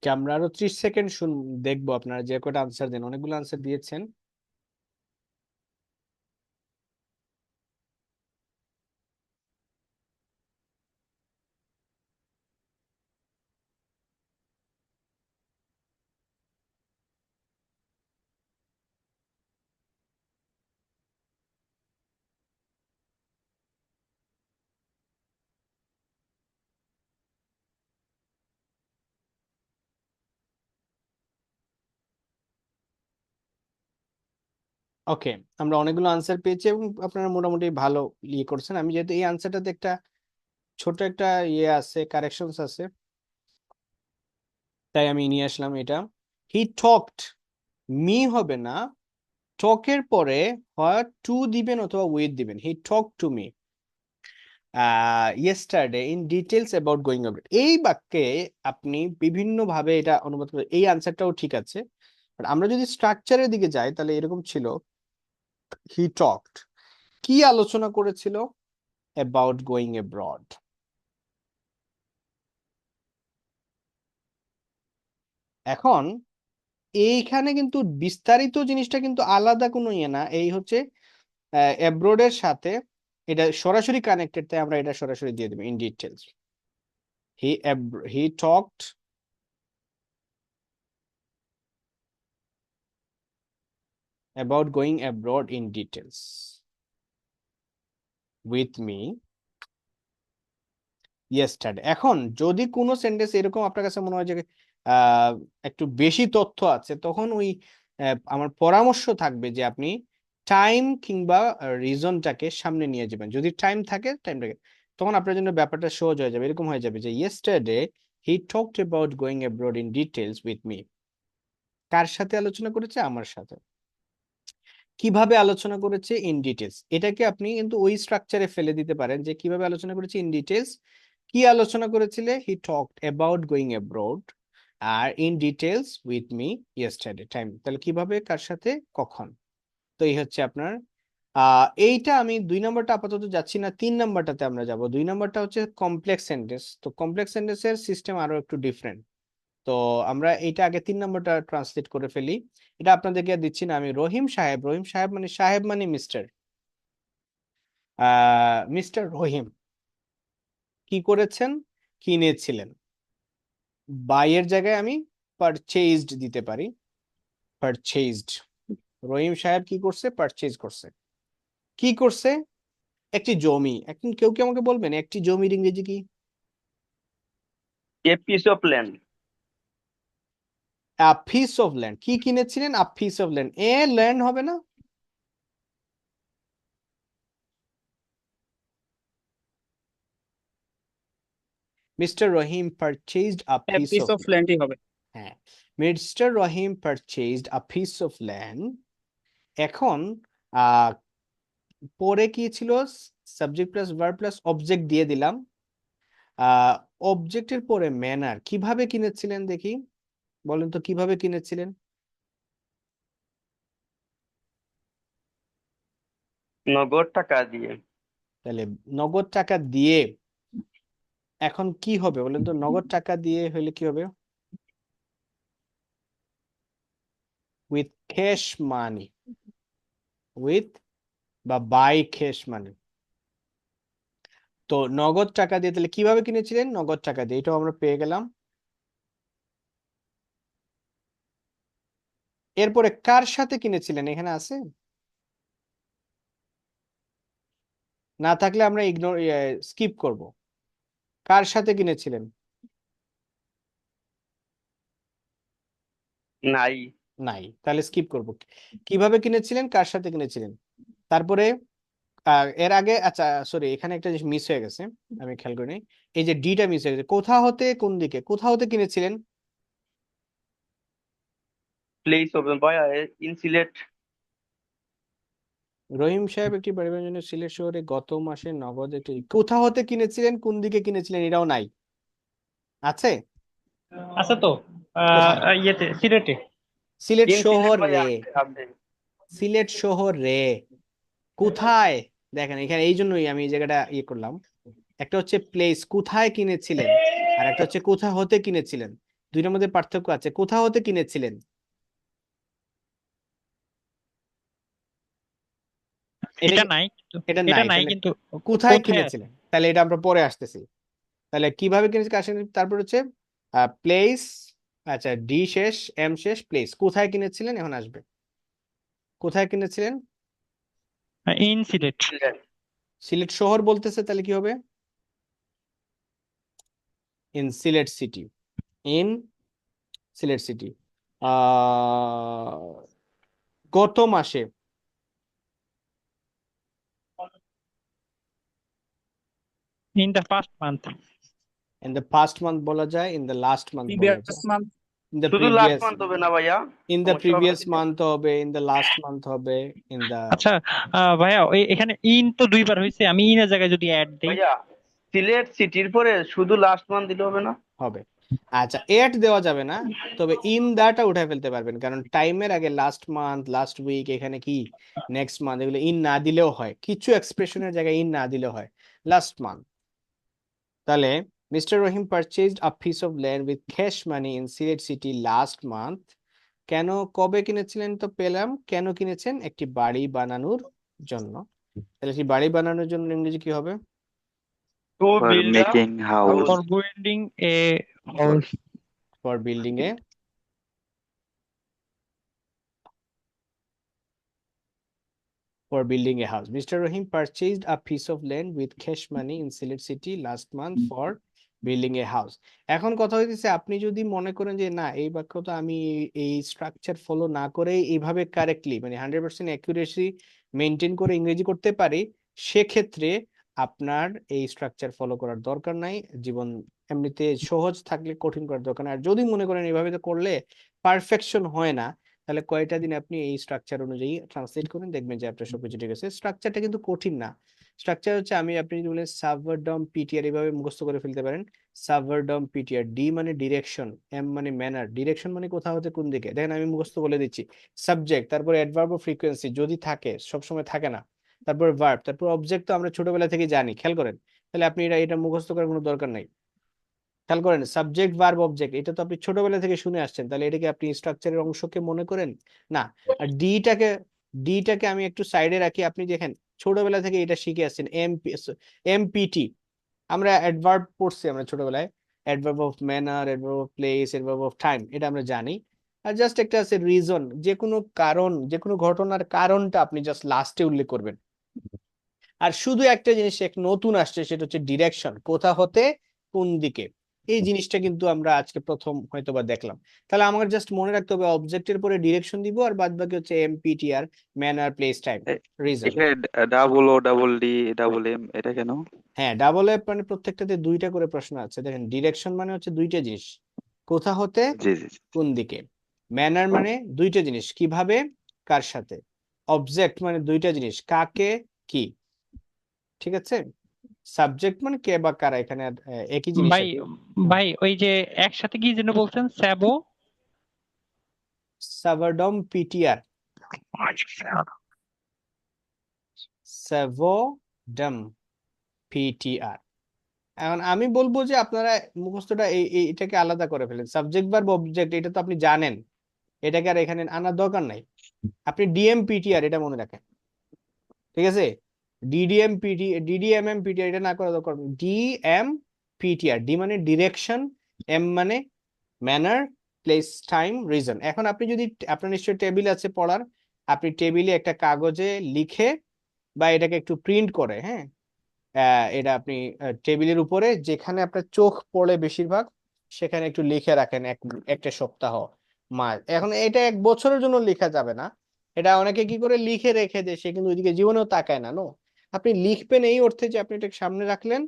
কি আমরা আরো 30 সেকেন্ড দেখবো আপনারা যে কটা আনসার দেন, অনেকগুলো আনসার দিয়েছেন। ওকে, আমরা অনেকগুলো আনসার পেয়েছি এবং আপনারা মোটামুটি ভালো ইয়ে করছেন। আমি যেহেতু এই আনসারটাতে একটা ছোট একটা ইয়ে আছে, কারেকশনস আছে, তাই আমি নিয়ে আসলাম এটা। হি টকড, মি হবে না, টকের পরে হয় টু দিবেন অথবা উইথ দিবেন। He talk to me yesterday in details about going out. এই বাক্যে আপনি বিভিন্ন ভাবে এটা অনুবাদ করে, এই আনসারটাও ঠিক আছে, But আমরা যদি স্ট্রাকচারের দিকে যাই তাহলে এরকম ছিল, হি টকড, কি আলোচনা করেছিল? About going abroad. এখন এইখানে কিন্তু বিস্তারিত জিনিসটা কিন্তু আলাদা কোনো ইয়ে না, এই হচ্ছে অ্যাব্রোডের সাথে এটা সরাসরি কানেক্টেড, তাই আমরা এটা সরাসরি দিয়ে দেবো in details. He talked about going abroad in details with me yesterday। এখন যদি কোনো সেন্টেন্স এরকম আপনার কাছে মনে হয় যে একটু বেশি তথ্য আছে, তখন ওই আমার পরামর্শ থাকবে যে আপনি টাইম কিংবা রিজনটাকে সামনে নিয়ে যাবেন। যদি টাইম থাকে টাইমটাকে, তখন আপনার জন্য ব্যাপারটা সহজ হয়ে যাবে। এরকম হয়ে যাবে যে yesterday he talked about going abroad in details with me। কার সাথে আলোচনা করেছে? আমার সাথে। কিভাবে আলোচনা করেছে? In details. এটাকে আপনি কিন্তু ওই স্ট্রাকচারে ফেলে দিতে পারেন যে কিভাবে আলোচনা করেছে ইন ডিটেলস। কি আলোচনা করেছিলে? He talked about going abroad আর in details with me yesterday time. তাহলে কিভাবে, কার সাথে, কখন। তো এই হচ্ছে আপনার এইটা। আমি 2 নম্বরটা আপাতত যাচ্ছি না, 3 নম্বরটাতে আমরা যাব। 2 নম্বরটা হচ্ছে কমপ্লেক্স সেন্টেন্স। তো কমপ্লেক্স সেন্টেন্সের সিস্টেম আরো একটু ডিফারেন্ট। তো আমরা এইটা আগে 3 নম্বরটা ট্রান্সলেট করে ফেলি। এটা আপনাদেরকে আর দিচ্ছি না আমি। রহিম সাহেব, রহিম সাহেব মানে সাহেব মানে মিস্টার, মিস্টার রহিম কি করেছেন? কিনেছিলেন। বাইয়ের জায়গায় আমি পারচেজড দিতে পারি, পারচেজড। রহিম সাহেব কি করছে? পারচেজ করছে। কি করছে? একটি জমি। এখন কেউ কি আমাকে বলবেন একটি জমির ইংরেজি কি? A piece of land. A piece of land. কি কিনেছিলেন? A piece of land. A land হবে না? Mister Rahim purchased a piece piece of of ল্যান্ডই হবে। হ্যাঁ, mister Rahim purchased a piece of land. এখন পরে কি ছিল? Subject plus verb plus object দিয়ে দিলাম। অবজেক্টের পরে ম্যানার। কিভাবে কিনেছিলেন দেখি, বলেন তো কিভাবে কিনেছিলেন? নগদ টাকা দিয়ে। তাহলে নগদ টাকা দিয়ে। এখন কি হবে বলেন তো? নগদ টাকা দিয়ে হলে কি হবে? উইথ ক্যাশ মানি, উইথ বা বাই ক্যাশ মানি। তো নগদ টাকা দিয়ে, তাহলে কিভাবে কিনেছিলেন? নগদ টাকা দিয়ে। এটাও আমরা পেয়ে গেলাম। এরপরে কার সাথে কিনেছিলেন এখানে আছে? না থাকলে আমরা ইগনোর, স্কিপ করব। কার সাথে কিনেছিলেন? নাই। নাই, তাহলে স্কিপ করব। কিভাবে কিনেছিলেন? কার সাথে কিনেছিলেন? তারপরে এর আগে, আচ্ছা সরি, এখানে একটা জিনিস মিস হয়ে গেছে, আমি খেয়াল করিনি। এই যে ডিটা মিস হয়ে গেছে। কোথা হতে, কোন দিকে, কোথা হতে কিনেছিলেন? প্লেস অফ ভাইয়া ইন সিলেট। রহিম সাহেব একটি পরিবারের জন্য সিলেট শহরে গত মাসে নগদ একটি। কোথা হতে কিনেছিলেন, কোন দিকে কিনেছিলেন, এটাও নাই। আছে? আছে তো কোথায়? ইয়েতে সিলেটে। সিলেট ইন সিলেট শহর ভাইয়া রে, আছে। সিলেট শহর রে। কোথায়? দেখেন এখানে এই জন্যই আমি এই জায়গাটা ইয়ে করলাম। একটা হচ্ছে প্লেস, কোথায় কিনেছিলেন, আর একটা হচ্ছে কোথা হতে কিনেছিলেন। দুইটার মধ্যে পার্থক্য আছে। কোথা হতে কিনেছিলেন? এটা এটা নাই কিন্তু, এটা এটা নাই। নাই তাহলে কিন্তু কোথায় কোথায় আছে? কিনেছিলেন? তাহলে এটা আমরা পরে আসতেছি। তাহলে কিভাবে কিনেছি, কার সাথে, তারপর হচ্ছে প্লেস। আচ্ছা, ডি শেষ, এম শেষ, প্লেস। কোথায় কিনেছিলেন এখন আসবে। কোথায় কিনেছিলেন? ইন সিলেট। সিলেট। সিলেট শহর বলতেছে, তাহলে কি হবে? In Sylhet city, in Sylhet city. গত মাসে। In the first month. In the past month বলা যায়, ইন দ্য লাস্ট মান্থ বলা প্রিভিয়াস যায়, মান্থ। ইন দ্য শুধু লাস্ট প্রিভিয়াস, মান্থ হবে না ভাইয়া, ইন দ্য সমস্যা হবে প্রিভিয়াস ওদিকে। মান্থ হবে, ইন দ্য লাস্ট মান্থ হবে, ইন দ্য আচ্ছা ভাইয়া এখানে ইন তো দুইবার হয়েছে, আমি ইনের জায়গায় যদি অ্যাড দেই। ভাইয়া সিলেট সিটির পরে শুধু লাস্ট মান্থ দিলে হবে না? হবে। আচ্ছা, এট দেওয়া যাবে না, তবে ইন দাটা উঠায় ফেলতে পারবেন, কারণ টাইমের আগে লাস্ট মান্থ, লাস্ট উইক, এখানে কি নেক্সট মান্থ, এগুলো ইন না দিলেও হয়, কিছু এক্সপ্রেশনের জায়গায় ইন না দিলেও হয়, লাস্ট মান্থ। তাহলে mister Rahim purchased a piece of land with cash money in Sylhet city last month. কেন, কবে কিনেছিলেন তো পেলাম, কেন কিনেছেন, একটি বাড়ি বানানোর জন্য। তাহলে একটি বাড়ি বানানোর জন্য ইংরেজি কি হবে? To for build a making house. for building a house. For building A for building a house. Mr. Rahim purchased a piece of land with cash money in Sylhet City last month for building a house. এখন কথা হইতেছে, আপনি যদি মনে করেন যে না, এই বাক্যটা আমি এই স্ট্রাকচার ফলো না করে এইভাবে কারেক্টলি মানে 100% অ্যাকুরেসি মেনটেন করে ইংরেজি করতে পারি, সেক্ষেত্রে আপনার এই স্ট্রাকচার ফলো করার দরকার নাই। জীবন এমনিতে সহজ থাকলে কঠিন করার দরকার নাই। আর যদি মনে করেন এইভাবে তো করলে পারফেকশন হয় না, তাহলে কয়টা দিন আপনি এই স্ট্রাকচার অনুযায়ী ট্রান্সলেট করেন, দেখবেন যে আপনার সবকিছু ঠিক আছে। স্ট্রাকচারটা কিন্তু কঠিন না। স্ট্রাকচার হচ্ছে, আপনি যদি বলেন সাভারডম পিটিআর, এভাবে মুখস্থ করে ফেলতে পারেন। সাভারডম পিটিআর, ডি মানে ডিরেকশন, এম মানে ম্যানার, ডিরেকশন মানে কোথা হতে কোন দিকে। দেখেন আমি মুখস্থ বলে দিচ্ছি, সাবজেক্ট, তারপর অ্যাডভার্ব ও ফ্রিকোয়েন্সি যদি থাকে, সবসময় থাকে না, তারপর ভার্ব, তারপর অবজেক্ট তো আমরা ছোটবেলা থেকে জানি, খেয়াল করেন। তাহলে আপনি এটা মুখস্থ করার কোনো দরকার নাই। খেয়াল করেন, সাবজেক্ট ভার্ব অবজেক্ট, এটা তো আপনি ছোটবেলা থেকে শুনে আসছেন, তাহলে এটাকে আপনি স্ট্রাকচারের অংশকে মনে করেন না। আর ডিটাকে আমি একটু সাইডে রাখি। আপনি দেখেন ছোটবেলা থেকে এটা শিখে আসছেন, এমপিটি, আমরা অ্যাডভার্ব পড়ছি আমরা ছোটবেলায়, adverb of manner, adverb of place, adverb of time, এটা আমরা জানি। আর জাস্ট একটা আছে রিজন, যে কোনো কারণ, যে কোনো ঘটনার কারণটা আপনি জাস্ট লাস্টে উল্লেখ করবেন। আর শুধু একটা জিনিস এক নতুন আসছে, সেটা হচ্ছে ডিরেকশন, কোথা হতে কোন দিকে। এই জিনিসটা কিন্তু আমরা আজকে প্রথম হয়তোবা দেখলাম। তাহলে আমার জাস্ট মনে রাখতে হবে, অবজেক্টের পরে ডিরেকশন দিব, আর বাদ বাকি হচ্ছে MPTR, manner, place, time, reason. এখানে double O double D double M এটা কেন? হ্যাঁ, ডাবল এফ মানে প্রত্যেকটাতে দুইটা করে প্রশ্ন আছে। দেখেন, ডিরেকশন মানে হচ্ছে দুইটা জিনিস, কোথা হতে জি জি জি। কোন দিকে। ম্যানার মানে দুইটা জিনিস, কিভাবে, কার সাথে। অবজেক্ট মানে দুইটা জিনিস, কাকে, কি। ঠিক আছে। সাবজেক্ট মানে কে বা কারা, এখানে একই জিনিস ভাই আর কি। ভাই ওই যে একসাথে কি যেন বলছেন, স্যাবো। সাভারডম পিটিআর, সাভোডম পিটিআর। এখন আমি বলবো যে আপনারা মুখস্থটা এটাকে আলাদা করে ফেলেন, সাবজেক্ট ভার্ব অবজেক্ট এটা তো আপনি জানেন, এটাকে আর এখানে আনার দরকার নাই। আপনি ডিএম পিটিআর এটা মনে রাখেন, ঠিক আছে। ডিডিএমএম পিটিআর এটা না করা দরকার। ডিএম পিটিআর, ডি মানে ডিরেকশন, এম মানে ম্যানার, প্লেস, টাইম, রিজন। এখন আপনি যদি, আপনার নিশ্চয়ই টেবিল আছে পড়ার, আপনি টেবিলে একটা কাগজে লিখে বা এটাকে একটু প্রিন্ট করে, হ্যাঁ, এটা আপনি টেবিলের উপরে যেখানে আপনার চোখ পড়ে বেশিরভাগ, সেখানে একটু লিখে রাখেন একটা সপ্তাহ, মাস। এখন এটা এক বছরের জন্য লেখা যাবে না, এটা অনেকে কি করে লিখে রেখে দেয়, সে কিন্তু ওইদিকে জীবনেও তাকায় না। নো, আপনি লিখবেন এই অর্থে যে আপনি এটা সামনে রাখলেন,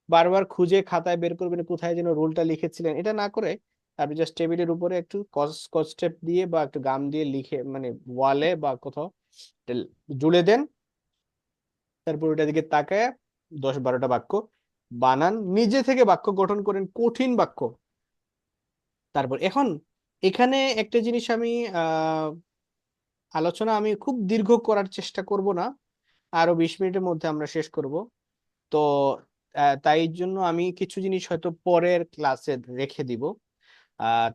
বারবার খুঁজে খাতায় বের করবেন কোথায় যেন রুলটা লিখেছিলেন, এটা না করে আপনি জাস্ট টেবিলের উপরে একটু স্কচ টেপ দিয়ে বা একটু গাম দিয়ে লিখে, মানে ওয়ালে বা কোথাও জুড়ে দেন। তারপর ওটার দিকে তাকায় 10-12টা বাক্য বানান, নিজে থেকে বাক্য গঠন করেন, কঠিন বাক্য। তারপর এখন এখানে একটা জিনিস আমি আহ আলোচনা আমি খুব দীর্ঘ করার চেষ্টা করব না, আরো 20 মিনিটের মধ্যে আমরা শেষ করব। তো তাই জন্য আমি কিছু জিনিস হয়তো পরের ক্লাসে রেখে দিব।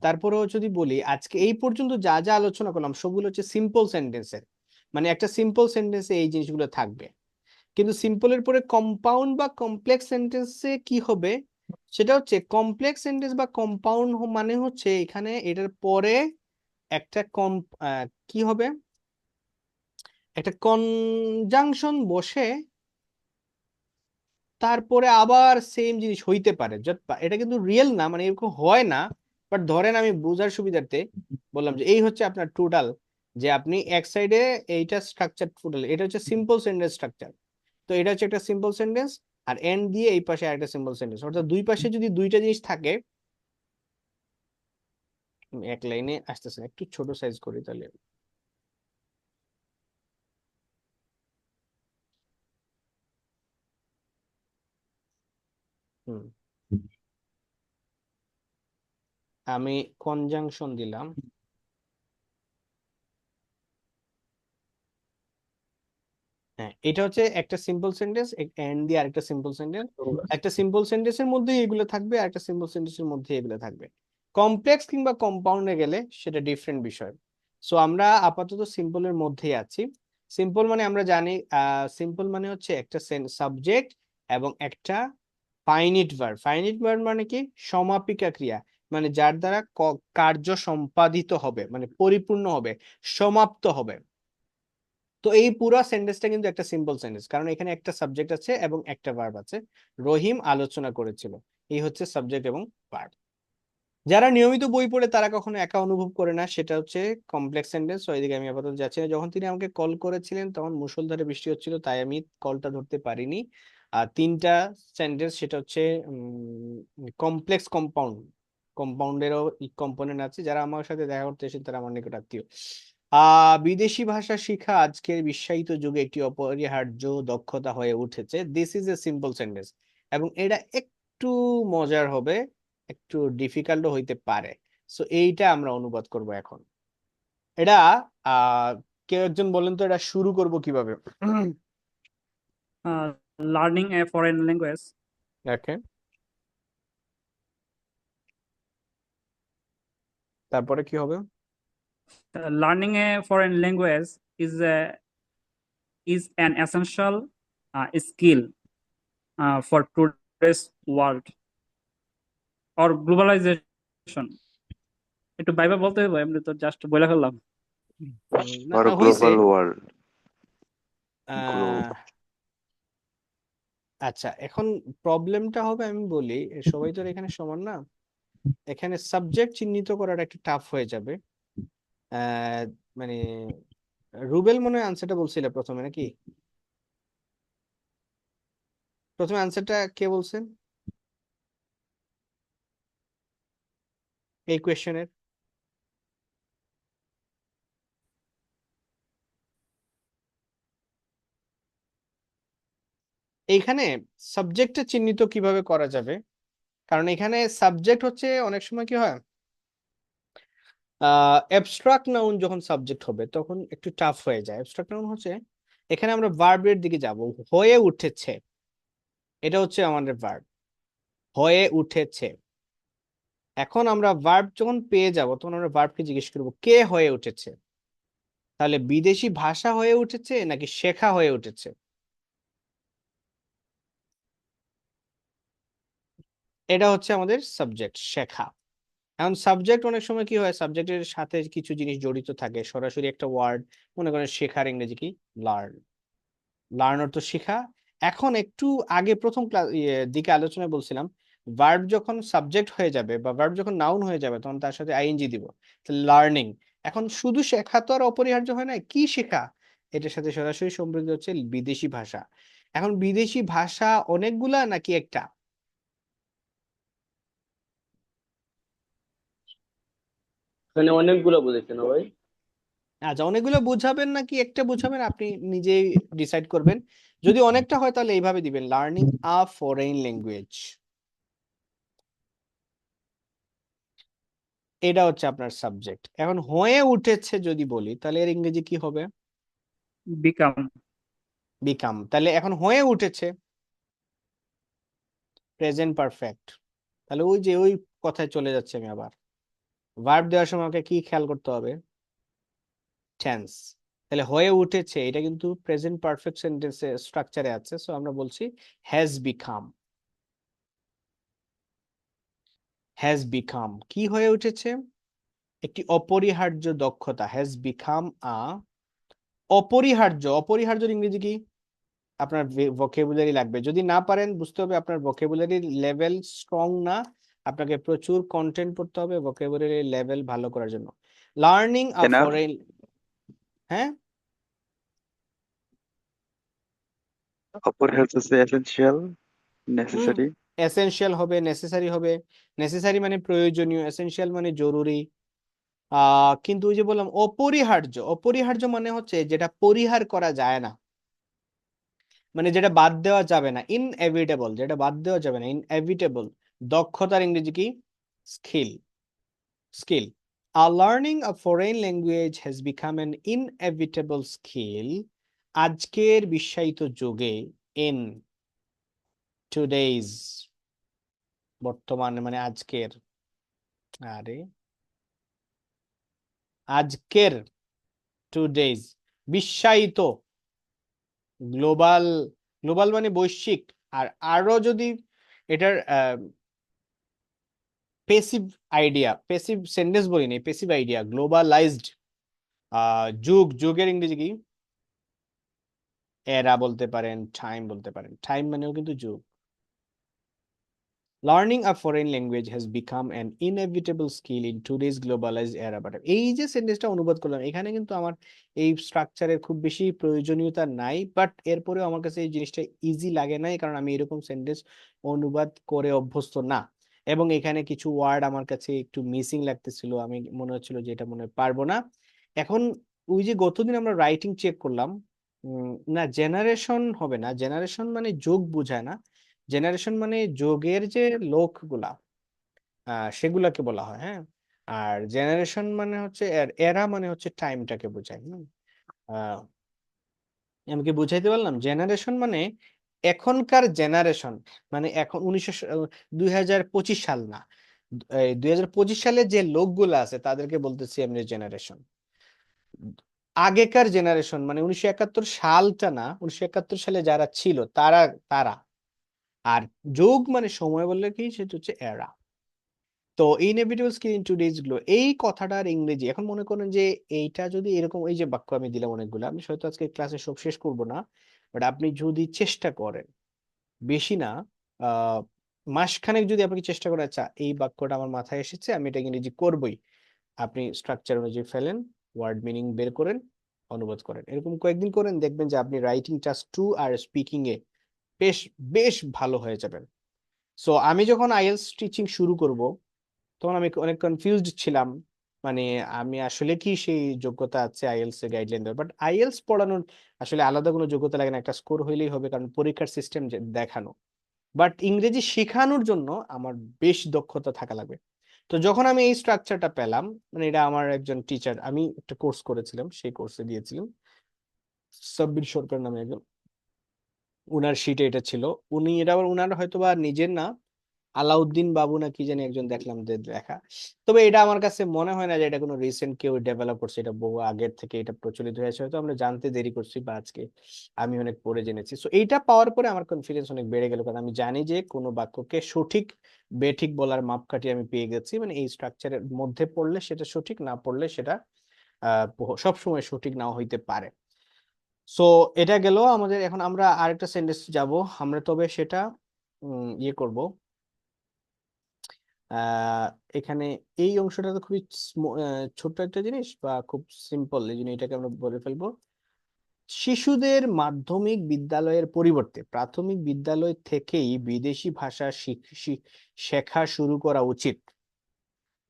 তারপরেও যদি বলি, আজকে এই পর্যন্ত যা যা আলোচনা করলাম সবগুলো হচ্ছে সিম্পল সেন্টেন্সের, মানে একটা সিম্পল সেন্টেন্সে এই জিনিসগুলো থাকবে। কিন্তু সিম্পলের পরে কম্পাউন্ড বা কমপ্লেক্স সেন্টেন্সে কি হবে, সেটা হচ্ছে কমপ্লেক্স সেন্টেন্স বা কম্পাউন্ড মানে হচ্ছে এখানে এটার পরে একটা কি হবে, একটা কনজাংশন বসে, তারপরে আবার সেম জিনিস হইতে পারে, এটা কিন্তু রিয়েল না, মানে এরকম হয় না। বাট ধরেন আমি বোঝার সুবিধার্থে বললাম যে এই হচ্ছে আপনার টোটাল, যে আপনি এক সাইডে এইটা স্ট্রাকচার, টোটাল এটা হচ্ছে সিম্পল সেন্টেন্স স্ট্রাকচার। তো এটা হচ্ছে একটা সিম্পল সেন্টেন্স, আর এন্ড দিয়ে এই পাশে আরেকটা সিম্পল সেন্টেন্স, অর্থাৎ দুই পাশে যদি দুইটা জিনিস থাকে। আমি এক লাইনে আসতেছে না, একটু ছোট সাইজ করি তাহলে। হুম। আমি কনজাংশন দিলাম। হ্যাঁ, এটা হচ্ছে একটা সিম্পল সেন্টেন্স, এন্ড দিয়ে আরেকটা সিম্পল সেন্টেন্স। একটা সিম্পল সেন্টেন্সের মধ্যে এগুলো থাকবে, আর একটা সিম্পল সেন্টেন্সের মধ্যে এগুলো থাকবে। কমপ্লেক্স কিংবা কম্পাউন্ডে গেলে সেটা ডিফারেন্ট বিষয়। সো আমরা আপাতত সিম্পলের মধ্যেই আছি। সিম্পল মানে আমরা জানি, সিম্পল মানে হচ্ছে একটা সাবজেক্ট এবং একটা ফাইনিট ভার্ব। ফাইনিট ভার্ব মানে কি? সমাপিকা ক্রিয়া, মানে যার দ্বারা কার্য সম্পাদিত হবে, মানে পরিপূর্ণ হবে, সমাপ্ত হবে। তো এই পুরো সেন্টেন্সটা কিন্তু একটা সিম্পল সেন্টেন্স, কারণ এখানে একটা সাবজেক্ট আছে এবং একটা ভার্ব আছে। রহিম আলোচনা করেছিল, এই হচ্ছে সাবজেক্ট এবং ভার্ব। যারা নিয়মিত বই পড়ে তারা কখনো একা অনুভব করে না, সেটা হচ্ছে কমপ্লেক্স সেন্টেন্স। ওইদিকে আমি আপাতত যাচ্ছি না। যখন তিনি আমাকে কল করেছিলেন তখন মুষলধারে বৃষ্টি হচ্ছিল, তাই আমি কলটা ধরতে পারিনি। আর তিনটা সেন্টেন্স, সেটা হচ্ছে কমপ্লেক্স কম্পাউন্ড। কম্পাউন্ডেরও কম্পোনেন্ট আছে। যারা আমার সাথে দেখা করতে এসেছেন তারা আমার নিকট আত্মীয়। বিদেশি ভাষা শিখা আজকের বিশ্বায়িত যুগে একটি অপরিহার্য দক্ষতা হয়ে উঠেছে। This is a simple sentence, এবং এটা একটু মজার হবে, একটু ডিফিকাল্টও হইতে পারে। সো এইটা আমরা অনুবাদ করব এখন। এটা কেউ একজন বলেন তো, এটা শুরু করব কিভাবে? Learning a foreign language. Okay, তারপরে কি হবে? Learning a foreign language is an essential skill for today's world or globalization. একটু বাইবা বলতে হবে, এমনি তো জাস্ট বলে ফেললাম। না, আর হইছে। Global world. আহ, আচ্ছা, এখন প্রবলেমটা হবে, আমি বলি, সবাই তো আর এখানে সমান না। এখানে সাবজেক্ট চিহ্নিত করাটা একটু টাফ হয়ে যাবে। আহ, মানে রুবেল মনে হয় আনসারটা বলছিল প্রথমে, নাকি? প্রথমে আনসারটা কে বলছেন এই কোয়েশ্চেনের? এইখানে সাবজেক্টটা চিহ্নিত কিভাবে করা যাবে, কারণ এখানে সাবজেক্ট হচ্ছে অনেক সময় কি হয়, অ্যাবস্ট্রাক্ট নাউন যখন সাবজেক্ট হবে তখন একটু টাফ হয়ে যায়। অ্যাবস্ট্রাক্ট নাউন হচ্ছে, এখানে আমরা ভার্বের দিকে যাব। হয়ে উঠেছে, এটা হচ্ছে আমাদের ভার্ব, হয়ে উঠেছে। এখন আমরা ভার্ব যখন পেয়ে যাব তখন আমরা ভার্বকে জিজ্ঞেস করব কে হয়ে উঠেছে। তাহলে বিদেশি ভাষা হয়ে উঠেছে নাকি শেখা হয়ে উঠেছে? এটা হচ্ছে আমাদের সাবজেক্ট, শেখা। এখন সাবজেক্ট অনেক সময় কি হয়, সাবজেক্টের সাথে কিছু জিনিস জড়িত থাকে, সরাসরি একটা ওয়ার্ড। মনে করেন শেখার ইংরেজি কি? লার্ন। লার্ন অর্থ শেখা। এখন একটু আগে প্রথম ক্লাস দিকে আলোচনায় বলছিলাম, ভার্ব যখন সাবজেক্ট হয়ে যাবে বা ভার্ব যখন নাউন হয়ে যাবে তখন তার সাথে আইএনজি দিব, লার্নিং। এখন শুধু শেখা তো আর অপরিহার্য হয় না, কি শেখা? এটার সাথে সরাসরি সম্পর্কিত হচ্ছে বিদেশি ভাষা। এখন বিদেশি ভাষা অনেকগুলা নাকি একটা? এখানে অনেকগুলো বলেছে না ভাই? আচ্ছা, অনেকগুলো বুঝাবেন নাকি একটা বুঝাবেন, আপনি নিজেই ডিসাইড করবেন। যদি অনেকটা হয় তাহলে এইভাবে দিবেন, লার্নিং আ ফরেন ল্যাঙ্গুয়েজ। এটা হচ্ছে আপনার সাবজেক্ট। এখন হয়ে উঠেছে যদি বলি তাহলে এর ইংরেজি কি হবে? বিকাম। বিকাম। তাহলে এখন হয়ে উঠেছে, প্রেজেন্ট পারফেক্ট। তাহলে ওই যে ওই কথায় চলে যাচ্ছে আমি আবার। ভার্ব দেওয়ার সময় আমাকে কি খেয়াল করতে হবে? টেন্স। তাহলে হয়ে উঠেছে এটা কিন্তু প্রেজেন্ট পারফেক্ট সেন্টেন্সে স্ট্রাকচারে আছে, সো আমরা বলছি হ্যাজ বিকাম। হ্যাজ বিকাম কি হয়ে উঠেছে? একটি অপরিহার্য দক্ষতা। হ্যাজ বিকাম আ অপরিহার্য। অপরিহার্যের ইংরেজি কি? আপনার ভোকাবুলারি লাগবে। যদি না পারেন, বুঝতে হবে আপনার ভোকাবুলারি লেভেল স্ট্রং না। আপনাকে প্রচুর কন্টেন্ট পড়তে হবে ভোকাবুলারি লেভেল ভালো করার জন্য। লার্নিং আ এনাফ। ফরেন, হ্যাঁ, অপরিহার্য হচ্ছে এসেনশিয়াল, নেসেসারি। এসেনশিয়াল হবে, নেসেসারি হবে। নেসেসারি মানে প্রয়োজনীয়, এসেনশিয়াল মানে জরুরি। কিন্তু ওই যে বললাম অপরিহার্য, অপরিহার্য মানে হচ্ছে যেটা পরিহার করা যায় না, মানে যেটা বাদ দেওয়া যাবে না। ইনএভিটেবল, যেটা বাদ দেওয়া যাবে না, ইনএভিটেবল। দক্ষতার ইংরেজি কি? Skill. skill. Learning a foreign language has become an inevitable skill. আজকের বিশ্বায়িত যুগে in today's বর্তমানে মানে আজকের আরে আজকের today's বিশ্বায়িত গ্লোবাল গ্লোবাল মানে বৈশ্বিক আর আরো যদি এটার পেসিভ আইডিয়া পেসিভ সেন্টেন্স বলি না পেসিভ আইডিয়া গ্লোবালাইজড যুগের ইংরেজি কি এরা বলতে পারেন টাইম বলতে পারেন টাইম মানেও কিন্তু যুগ Learning a foreign language has become an inevitable skill in today's globalized era. But এই যে সেন্টেন্সটা অনুবাদ করলাম এখানে কিন্তু আমার এই স্ট্রাকচারের খুব বেশি প্রয়োজনীয়তা নাই বাট এরপরেও আমার কাছে এই জিনিসটা ইজি লাগে নাই কারণ আমি এরকম সেন্টেন্স অনুবাদ করে অভ্যস্ত না এবং এখানে কিছু ওয়ার্ড আমার কাছে একটু মিসিং লাগতেছিল আমি মনে হচ্ছিল যে এটা মনে হয় পারবো না এখন ওই যে গতদিন আমরা রাইটিং চেক করলাম না জেনারেশন হবে না জেনারেশন মানে যোগ বোঝায় না জেনারেশন মানে যোগের যে লোকগুলা সেগুলাকে বলা হয় হ্যাঁ আর জেনারেশন মানে হচ্ছে এরা মানে হচ্ছে টাইমটাকে বোঝায় আমি কি বুঝাইতে পারলাম জেনারেশন মানে এখনকার জেনারেশন মানে এখন 2025 সাল না 2025 সালে যে লোকগুলা আছে তাদেরকে বলতেছি আমি জেনারেশন আগেকার জেনারেশন মানে 1971 সালটা না 1971 সালে যারা ছিল তারা তারা আর যোগ মানে সময় বললে কি সেটা হচ্ছে এরা তো inevitable skill in today's glow এই কথাটার ইংরেজি এখন মনে করেন যে এইটা যদি এরকম এই যে বাক্য আমি দিলাম অনেকগুলো আমি হয়তো আজকে ক্লাসে সব শেষ করব না বাট আপনি যদি চেষ্টা করেন বেশি না আহ মাসখানেক যদি আপনি চেষ্টা করেন আচ্ছা এই বাক্যটা আমার মাথায় এসেছে আমি এটা ইংরেজি করবই আপনি স্ট্রাকচার অনুযায়ী ফেলেন ওয়ার্ড মিনিং বের করেন অনুবাদ করেন এরকম কয়েকদিন করেন দেখবেন যে আপনি রাইটিং টাস্ক 2 আর স্পিকিং এ বেশ বেশ ভালো হয়ে যাবেন সো আমি যখন আইএলটিএস টিচিং শুরু করব তখন আমি অনেক কনফিউজড ছিলাম মানে আমি আসলে কি সেই যোগ্যতা আছে আইএলটিএস এর গাইডলাইন দেওয়ার বাট আইএলটিএস পড়ানোর আসলে আলাদা কোনো যোগ্যতা লাগে না একটা স্কোর হইলেই হবে কারণ পরীক্ষার সিস্টেম দেখানো বাট ইংরেজি শেখানোর জন্য আমার বেশ দক্ষতা থাকা লাগবে তো যখন আমি এই স্ট্রাকচারটা পেলাম মানে এটা আমার একজন টিচার আমি একটা কোর্স করেছিলাম সেই কোর্সে দিয়েছিলাম সাব্বির সরকার নামে একজন উনার শিটে এটা ছিল উনি এটা আবার উনার হয়তো বা নিজের না আলাউদ্দিন বাবু না কি জানি একজন দেখলাম যে লেখা তবে এটা আমার কাছে মনে হয় না যে এটা কোনো রিসেন্ট কেউ ডেভেলপ করছে এটা বহু আগের থেকে এটা প্রচলিত হয়েছে হয়তো আমরা জানতে দেরি করছি বা আজকে আমি অনেক পড়ে জেনেছি সো এইটা পাওয়ার পরে আমার কনফিডেন্স অনেক বেড়ে গেল কারণ আমি জানি যে কোনো বাক্যকে সঠিক বেঠিক বলার মাপকাঠি আমি পেয়ে গেছি মানে এই স্ট্রাকচারের মধ্যে পড়লে সেটা সঠিক না পড়লে সেটা সব সময় সঠিক নাও হইতে পারে সো এটা গেল আমাদের এখন আমরা আরেকটা সেন্টেন্স যাব আমরা তবে সেটা ইয়ে করব আহ এখানে এই অংশটা তো খুবই ছোট্ট একটা জিনিস বা খুব সিম্পল এই জন্য এটাকে আমরা বলে ফেলবো শিশুদের মাধ্যমিক বিদ্যালয়ের পরিবর্তে প্রাথমিক বিদ্যালয় থেকেই বিদেশি ভাষা শেখা শুরু করা উচিত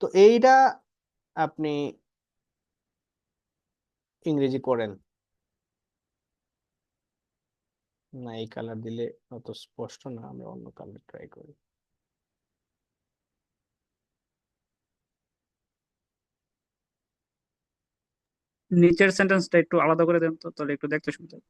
তো এইটা আপনি ইংরেজি করেন না এই কালার দিলে অত স্পষ্ট না আমরা অন্য কালার ট্রাই করি নিচের সেন্টেন্সটা একটু আলাদা করে দেন তো তাহলে একটু দেখতে শুনতে হবে।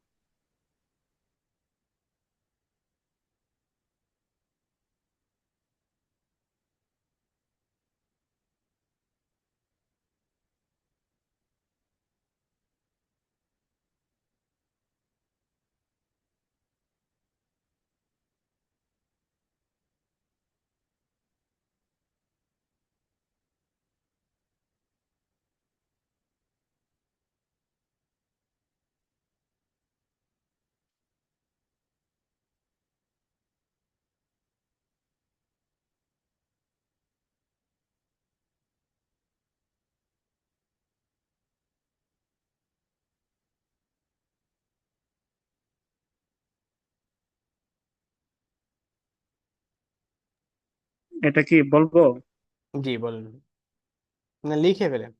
এটা কি বলবো? জি বলেন না লিখে ফেলেন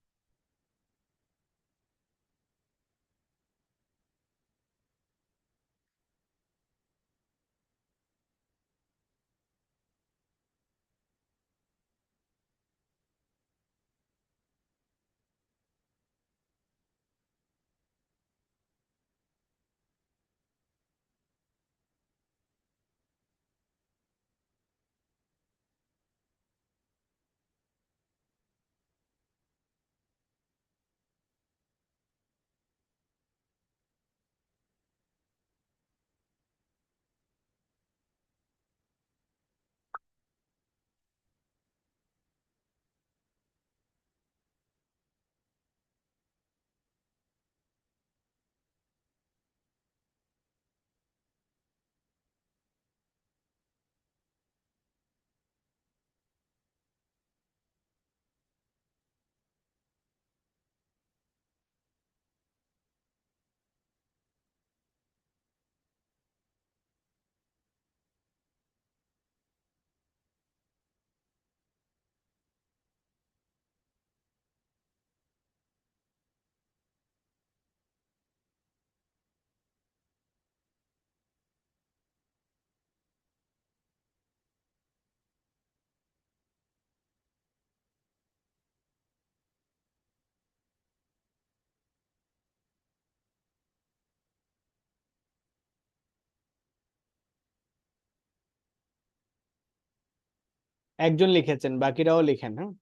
একজন লিখেছেন, বাকিরাও লিখেন। হ্যাঁ,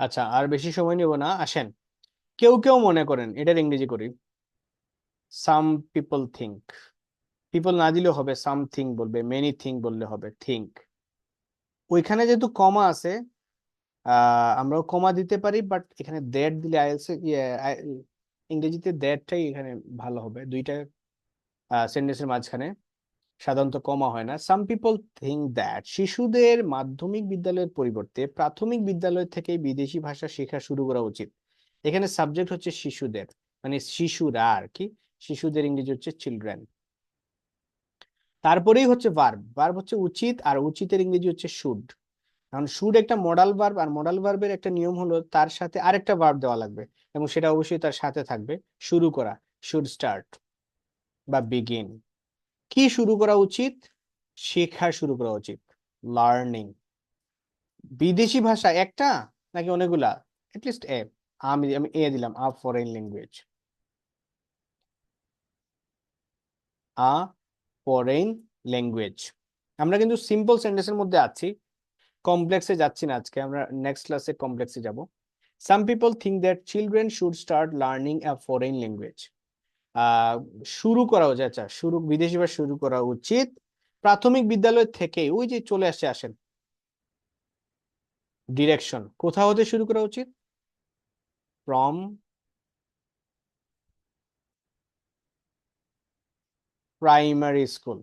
আচ্ছা আর বেশি সময় নিব না, আসেন। কেউ কেউ মনে করেন, এটার ইংরেজি করি। সাম পিপল থিঙ্ক, পিপল না দিলেও হবে, সামথিং বলবে, মেনি থিং বললে হবে, থিঙ্ক। ওইখানে যেহেতু কমা আছে, আমরাও কমা দিতে পারি, বাট এখানে দ্যাট দিলে আইএলস ইংরেজিতে দ্যাটটাই এখানে ভালো হবে। দুইটা সেন্টেন্সের মাঝখানে সাধারণত কমা হয় না। সাম পিপল থিঙ্ক দ্যাট শিশুদের মাধ্যমিক বিদ্যালয়ের পরিবর্তে প্রাথমিক বিদ্যালয় থেকে বিদেশি ভাষা শেখা শুরু করা উচিত। এখানে সাবজেক্ট হচ্ছে শিশুদের, মানে শিশুরা আর কি। শিশুদের ইংরেজি হচ্ছে চিলড্রেন। তারপরেই হচ্ছে ভার্ব, ভার্ব হচ্ছে উচিত, আর উচিতের ইংরেজি হচ্ছে শুড। কারণ শুড একটা মডাল ভার্ব, আর মডাল ভার্বের একটা নিয়ম হলো তার সাথে আরেকটা ভার্ব দেওয়া লাগবে, এবং সেটা অবশ্যই তার সাথে থাকবে। শুরু করা, শুড স্টার্ট বা বিগিন। কি শুরু করা উচিত? শেখা শুরু করা উচিত, লার্নিং। বিদেশি ভাষা একটা নাকি অনেকগুলা? এটলিস্ট এ, আমি আমি এ দিলাম, আ ফরেন ল্যাঙ্গুয়েজ, আ ফরেন ল্যাঙ্গুয়েজ। আমরা কিন্তু সিম্পল সেন্টেন্সের মধ্যে আছি, কমপ্লেক্সে যাচ্ছি না আজকে, আমরা নেক্সট ক্লাসে কমপ্লেক্সে যাব। Some people think that children should start learning a foreign language. শুরু করা উচিত, আচ্ছা শুরু, বিদেশি ভাষা শুরু করা উচিত প্রাথমিক বিদ্যালয় থেকে। ওই যে চলে আসছে, আসেন, ডিরেকশন, কোথা হতে শুরু করা উচিত? From primary school.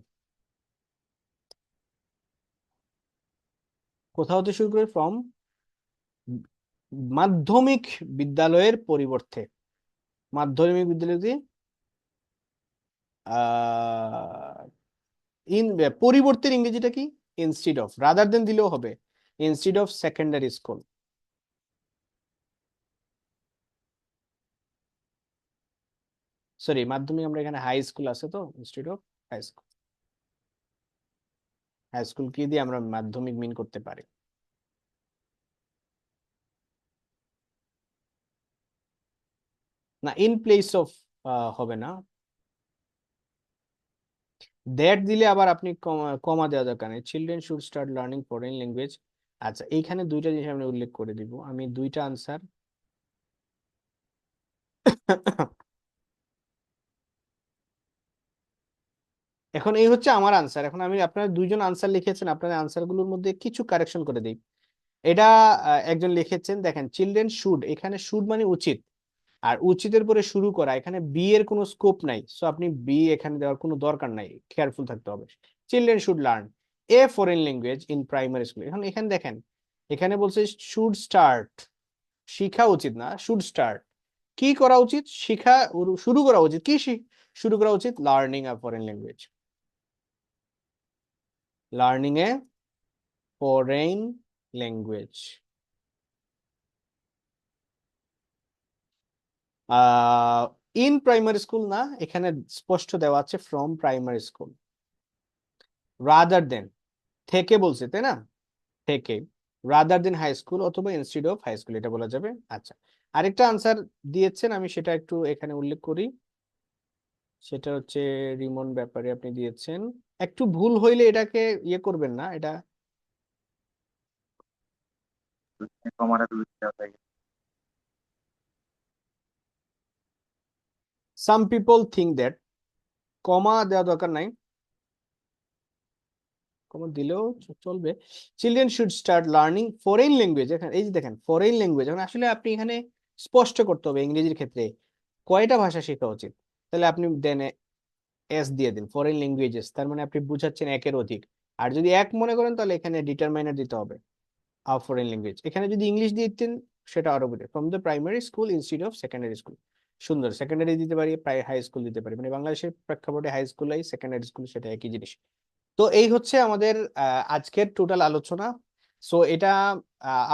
কোথা হতে শুরু করে? ফ্রম মাধ্যমিক বিদ্যালয়ের পরিবর্তে, মাধ্যমিক বিদ্যালয়তে ইন পরিবর্তের ইংরেজিটা কি? ইনস্টিড অফ, রাদার দেন দিলেও হবে, instead of secondary school. Sorry, মাধ্যমিক আমরা এখানে হাই স্কুল আছে তো, instead of high school. High school কি দিয়ে আমরা মাধ্যমিক মিন করতে পারি? না, ইন প্লেস অফ হবে না। দ্যাট দিলে আবার আপনি কমা দেওয়া দরকার নেই। Children should start learning foreign language. আচ্ছা, এইখানে দুইটা জিনিস আমি উল্লেখ করে দিব, আমি দুইটা আনসার এখন এই হচ্ছে আমার আনসার। এখন আমি, আপনারা দুইজন আনসার লিখেছেন, আপনার আনসার গুলোর মধ্যে কিছু কারেকশন করে দিই। এটা একজন লিখেছেন, দেখেন চিলড্রেন শুড, এখানে শুড মানে উচিত, আর উচিতের পরে শুরু করা, এখানে বি এর কোনো স্কোপ নাই, সো আপনি বি এখানে দেওয়ার কোনো দরকার নাই, কেয়ারফুল থাকতে হবে। Children should learn a foreign language in primary school. এখন এখানে দেখেন, এখানে বলছে শুড স্টার্ট, শিখা উচিত না, শুড স্টার্ট। কি করা উচিত? শিখা, শুরু করা উচিত। কি শুরু করা উচিত? Learning a foreign language, learning a foreign language. In primary school না, এখানে স্পষ্ট দেওয়া আছে from primary school. Rather than, থেকে বলছে তাই না, থেকে, রাদার দেন হাই স্কুল অথবা ইনস্টিড অফ হাই স্কুল, এটা বলা যাবে। আচ্ছা, আরেকটা আনসার দিয়েছেন, আমি সেটা একটু এখানে উল্লেখ করি। সেটা হচ্ছে রিমন ব্যাপারে আপনি দিয়েছেন। একটু ভুল হইলে এটাকে ইয়ে করবেন না, এটা কমাটা তুলে দেওয়া যায়। সাম পিপল থিঙ্ক দ্যাট, কমা দেওয়া দরকার নাই, কমা দিলেও চলবে। Children should start learning foreign language, এখানে এই যে দেখেন ফরেন ল্যাঙ্গুয়েজ, এখন আসলে আপনি এখানে স্পষ্ট করতে হবে ইংরেজির ক্ষেত্রে কয়টা ভাষা শেখা উচিত। তাহলে আপনি দেন এস দিয়ে দিন, ফরেন ল্যাঙ্গুয়েজেস, তার মানে আপনি বুঝাচ্ছেন একের অধিক। আর যদি এক মনে করেন তাহলে এখানে ডিটারমাইনার দিতে হবে, আ ফরেন ল্যাঙ্গুয়েজ। এখানে যদি ইংলিশ দিয়ে দিতেন সেটা আরো বুঝে, from the primary school instead of secondary school. সুন্দর, সেকেন্ডারি দিতে পারি, প্রায় হাই স্কুল দিতে পারি, মানে বাংলাদেশের প্রেক্ষাপটে হাই স্কুল আর সেকেন্ডারি স্কুল সেটা একই জিনিস। তো এই হচ্ছে আমাদের আজকের টোটাল আলোচনা। সো এটা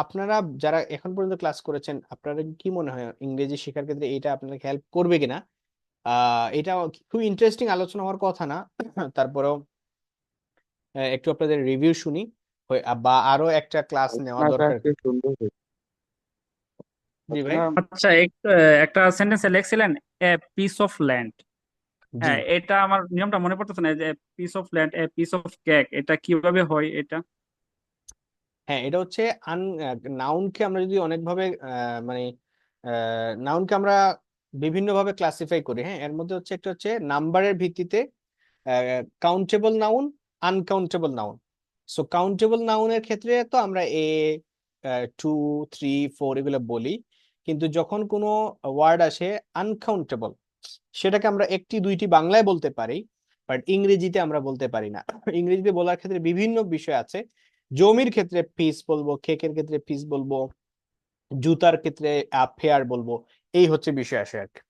আপনারা যারা এখন পর্যন্ত ক্লাস করেছেন, আপনারা কি মনে হয় ইংরেজি শেখার ক্ষেত্রে এটা আপনাকে হেল্প করবে কিনা? এটা খুব ইন্টারেস্টিং আলোচনা হওয়ার কথা না, তারপরেও একটু আপনাদের রিভিউ শুনি। বা আরো একটা ক্লাস নেওয়া আপনারটা দরকার। একটু সুন্দর হয়েছে। জি ভাই। আপনার আচ্ছা একটা সেন্টেন্সে লিখছিলেন এ পিস অফ ল্যান্ড। জি হ্যাঁ, এটা আমার নিয়মটা মনে পড়তেছে না, যে piece of land A piece of cake, এটা কিভাবে হয় এটা? হ্যাঁ, এটা হচ্ছে নাউনকে আমরা যদি অনেকভাবে মানে নাউনকে আমরা বিভিন্নভাবে ক্লাসিফাই করি। হ্যাঁ, এর মধ্যে হচ্ছে একটা হচ্ছে নাম্বারের ভিত্তিতে countable noun, uncountable noun. So countable নাউনের ক্ষেত্রে তো আমরা 2, 3, 4 এগুলো বলি, কিন্তু যখন কোনো ওয়ার্ড আসে আনকাউন্টেবল, সেটাকে আমরা একটি দুইটি বাংলায় বলতে পারি, বাট ইংরেজিতে আমরা বলতে পারি না। ইংরেজিতে বলার ক্ষেত্রে বিভিন্ন বিষয় আছে। জমির ক্ষেত্রে পিস বলবো, কেকের ক্ষেত্রে পিস বলবো, জুতার ক্ষেত্রে ফেয়ার বলবো। এই হচ্ছে বিষয় আসে আর কি।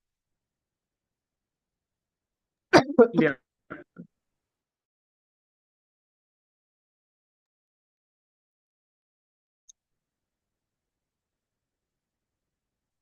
ক্লিয়ার।